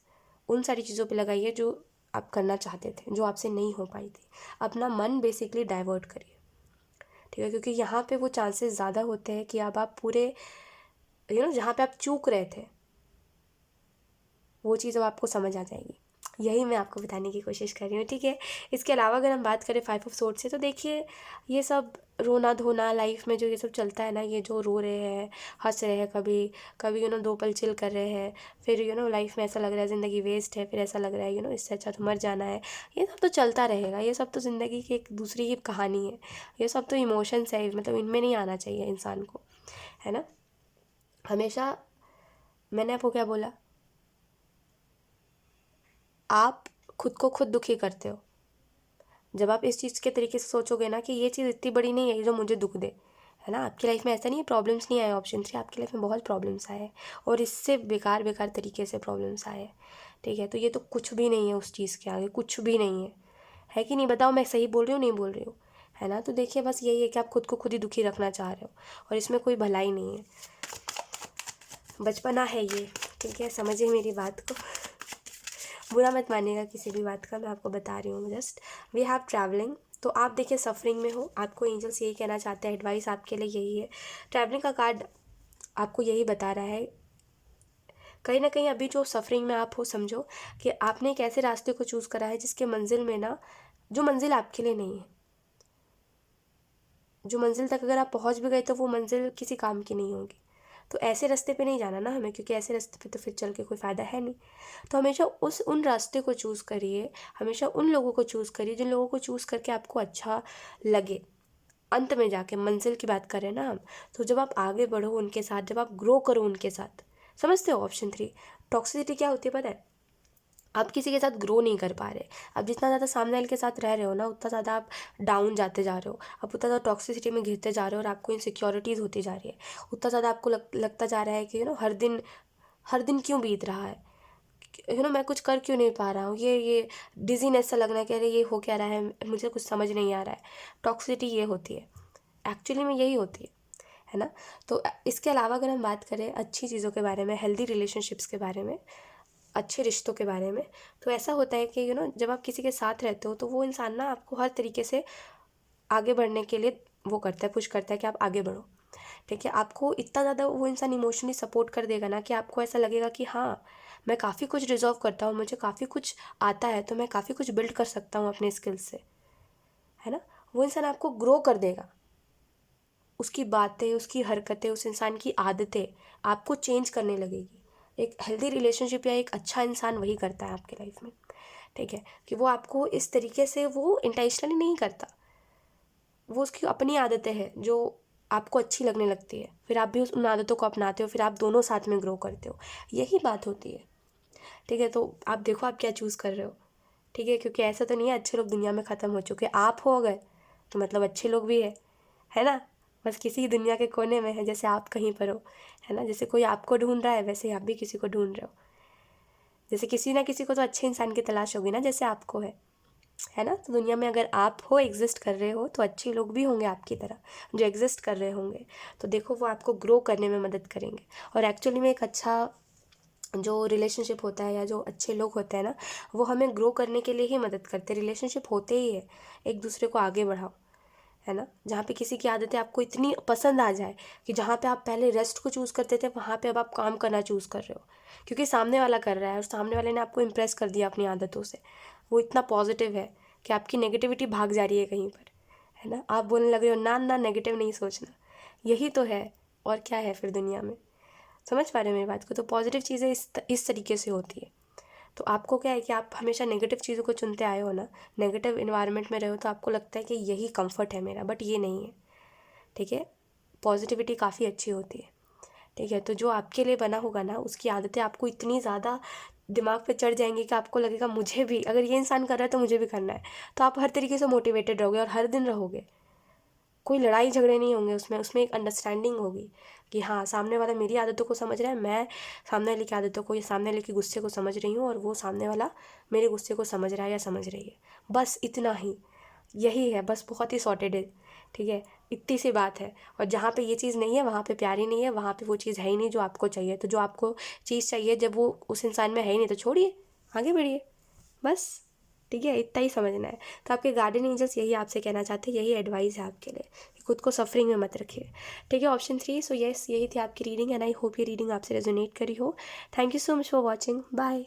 उन सारी चीज़ों पर लगाइए जो आप करना चाहते थे, जो आपसे नहीं हो पाई थी। अपना मन बेसिकली डाइवर्ट करिए, ठीक है। क्योंकि यहाँ पे वो चांसेस ज़्यादा होते हैं कि अब आप पूरे जहाँ पे आप चूक रहे थे वो चीज़ अब आपको समझ आ जाएगी। यही मैं आपको बताने की कोशिश कर रही हूँ, ठीक है। इसके अलावा अगर हम बात करें 5 ऑफ सोर्ड्स से, तो देखिए ये सब रोना धोना लाइफ में जो ये सब चलता है ना, ये जो रो रहे हैं, हंस रहे हैं, कभी कभी 2 पल चिल कर रहे हैं, फिर लाइफ में ऐसा लग रहा है ज़िंदगी वेस्ट है, फिर ऐसा लग रहा है इससे अच्छा तो मर जाना है। ये सब तो चलता रहेगा, ये सब तो ज़िंदगी की एक दूसरी ही कहानी है। ये सब तो इमोशंस है, मतलब इनमें नहीं आना चाहिए इंसान को, है ना। हमेशा मैंने आपको क्या बोला, आप खुद को खुद दुखी करते हो जब आप इस चीज़ के तरीके से सोचोगे ना कि ये चीज़ इतनी बड़ी नहीं है जो मुझे दुख दे, है ना। आपकी लाइफ में ऐसा नहीं है प्रॉब्लम्स नहीं आए। ऑप्शन 3, आपकी लाइफ में बहुत प्रॉब्लम्स आए हैं और इससे बेकार बेकार तरीके से प्रॉब्लम्स आए हैं, ठीक है। तो ये तो कुछ भी नहीं है उस चीज़ के आगे, कुछ भी नहीं है, है कि नहीं? बताओ मैं सही बोल रही हूँ नहीं बोल रही हूँ, है ना? तो देखिए बस यही है कि आप खुद को खुद ही दुखी रखना चाह रहे हो और इसमें कोई भलाई नहीं है, बचपना है ये, ठीक है? समझिए मेरी बात को, बुरा मत मानिएगा किसी भी बात का, मैं आपको बता रही हूँ जस्ट। वी हैव ट्रैवलिंग, तो आप देखिए सफरिंग में हो, आपको एंजल्स यही कहना चाहते हैं, एडवाइस आपके लिए यही है। ट्रैवलिंग का कार्ड आपको यही बता रहा है, कहीं ना कहीं अभी जो सफरिंग में आप हो, समझो कि आपने एक ऐसे रास्ते को चूज़ करा है जिसके मंजिल में ना, जो मंजिल आपके लिए नहीं है, जो मंजिल तक अगर आप पहुंच भी गए तो वो मंजिल किसी काम की नहीं होगी। तो ऐसे रास्ते पे नहीं जाना ना हमें, क्योंकि ऐसे रास्ते पे तो फिर चल के कोई फ़ायदा है नहीं। तो हमेशा उन रास्ते को चूज़ करिए, हमेशा उन लोगों को चूज़ करिए जिन लोगों को चूज़ करके आपको अच्छा लगे। अंत में जाके मंजिल की बात करें ना हम, तो जब आप आगे बढ़ो उनके साथ, जब आप ग्रो करो उनके साथ, समझते हो? ऑप्शन 3, टॉक्सिसिटी क्या होती है पता है? आप किसी के साथ ग्रो नहीं कर पा रहे। अब जितना ज़्यादा सामने वाले के साथ रह रहे हो ना, उतना ज़्यादा आप डाउन जाते जा रहे हो, आप उतना ज़्यादा टॉक्सिसिटी में घिरते जा रहे हो और आपको इनसिक्योरिटीज़ होती जा रही है। उतना ज़्यादा आपको लगता जा रहा है कि हर दिन क्यों बीत रहा है, मैं कुछ कर क्यों नहीं पा रहा हूँ, ये डिजीनेस सा लगना है कि अरे ये हो क्या रहा है, मुझे कुछ समझ नहीं आ रहा है। टॉक्सिसिटी ये होती है, एक्चुअली में यही होती है ना? तो इसके अलावा अगर हम बात करें अच्छी चीज़ों के बारे में, हेल्दी रिलेशनशिप्स के बारे में, अच्छे रिश्तों के बारे में, तो ऐसा होता है कि जब आप किसी के साथ रहते हो तो वो इंसान ना आपको हर तरीके से आगे बढ़ने के लिए वो करता है, पुश करता है कि आप आगे बढ़ो, ठीक है? आपको इतना ज़्यादा वो इंसान इमोशनली सपोर्ट कर देगा ना कि आपको ऐसा लगेगा कि हाँ, मैं काफ़ी कुछ डिज़र्व करता हूँ, मुझे काफ़ी कुछ आता है, तो मैं काफ़ी कुछ बिल्ड कर सकता हूँ अपने स्किल्स से, है ना? वो इंसान आपको ग्रो कर देगा, उसकी बातें, उसकी हरकतें, उस इंसान की आदतें आपको चेंज करने लगेगी। एक हेल्दी रिलेशनशिप या एक अच्छा इंसान वही करता है आपके लाइफ में, ठीक है? कि वो आपको इस तरीके से, वो इंटेंशनली नहीं करता, वो उसकी अपनी आदतें हैं जो आपको अच्छी लगने लगती है, फिर आप भी उन आदतों को अपनाते हो, फिर आप दोनों साथ में ग्रो करते हो, यही बात होती है, ठीक है? तो आप देखो आप क्या चूज़ कर रहे हो, ठीक है? क्योंकि ऐसा तो नहीं है अच्छे लोग दुनिया में ख़त्म हो चुके, आप हो गए तो मतलब अच्छे लोग भी है ना? बस किसी दुनिया के कोने में है, जैसे आप कहीं पर हो, है ना? जैसे कोई आपको ढूंढ रहा है, वैसे ही आप भी किसी को ढूंढ रहे हो। जैसे किसी ना किसी को तो अच्छे इंसान की तलाश होगी ना, जैसे आपको है ना? तो दुनिया में अगर आप हो, एग्जिस्ट कर रहे हो, तो अच्छे लोग भी होंगे आपकी तरह जो एग्जिस्ट कर रहे होंगे। तो देखो वो आपको ग्रो करने में मदद करेंगे। और एक्चुअली में एक अच्छा जो रिलेशनशिप होता है या जो अच्छे लोग होते हैं ना, वो हमें ग्रो करने के लिए ही मदद करते हैं। रिलेशनशिप होते ही है एक दूसरे को आगे बढ़ाओ, है ना? जहाँ पे किसी की आदतें आपको इतनी पसंद आ जाए कि जहाँ पे आप पहले रेस्ट को चूज़ करते थे, वहाँ पे अब आप काम करना चूज़ कर रहे हो, क्योंकि सामने वाला कर रहा है और सामने वाले ने आपको इम्प्रेस कर दिया अपनी आदतों से। वो इतना पॉजिटिव है कि आपकी नेगेटिविटी भाग जा रही है कहीं पर, है ना? आप बोलने लग रहे हो ना ना नेगेटिव नहीं सोचना, यही तो है, और क्या है फिर दुनिया में? समझ पा रहे हो मेरी बात को? तो पॉजिटिव चीज़ें इस तरीके से होती है। तो आपको क्या है कि आप हमेशा नेगेटिव चीज़ों को चुनते आए हो ना, नेगेटिव इन्वायरमेंट में रहे हो, तो आपको लगता है कि यही कंफर्ट है मेरा, बट ये नहीं है, ठीक है? पॉजिटिविटी काफ़ी अच्छी होती है, ठीक है? तो जो आपके लिए बना होगा ना, उसकी आदतें आपको इतनी ज़्यादा दिमाग पे चढ़ जाएंगी कि आपको लगेगा मुझे भी, अगर ये इंसान कर रहा है तो मुझे भी करना है। तो आप हर तरीके से मोटिवेटेड रहोगे और हर दिन रहोगे, कोई लड़ाई झगड़े नहीं होंगे उसमें, उसमें एक अंडरस्टैंडिंग होगी कि हाँ, सामने वाला मेरी आदतों को समझ रहा है, मैं सामने वाले की आदतों को या सामने वाले के गुस्से को समझ रही हूँ और वो सामने वाला मेरे गुस्से को समझ रहा है या समझ रही है। बस इतना ही, यही है बस, बहुत ही सॉर्टेड है, ठीक है? इतनी सी बात है। और जहाँ पे ये चीज़ नहीं है वहाँ पे प्यार ही नहीं है, वहाँ पे वो चीज़ है ही नहीं जो आपको चाहिए। तो जो आपको चीज़ चाहिए जब वो उस इंसान में है ही नहीं, तो छोड़िए, आगे बढ़िए, बस, ठीक है? इतना ही समझना है। तो आपके गार्डन एंजल्स यही आपसे कहना चाहते हैं, यही एडवाइस है आपके लिए कि खुद को सफरिंग में मत रखिए, ठीक है? ऑप्शन 3, सो यस, यही थी आपकी रीडिंग एंड आई होप ये रीडिंग आपसे रेजोनेट करी हो। Thank you so much for watching, bye.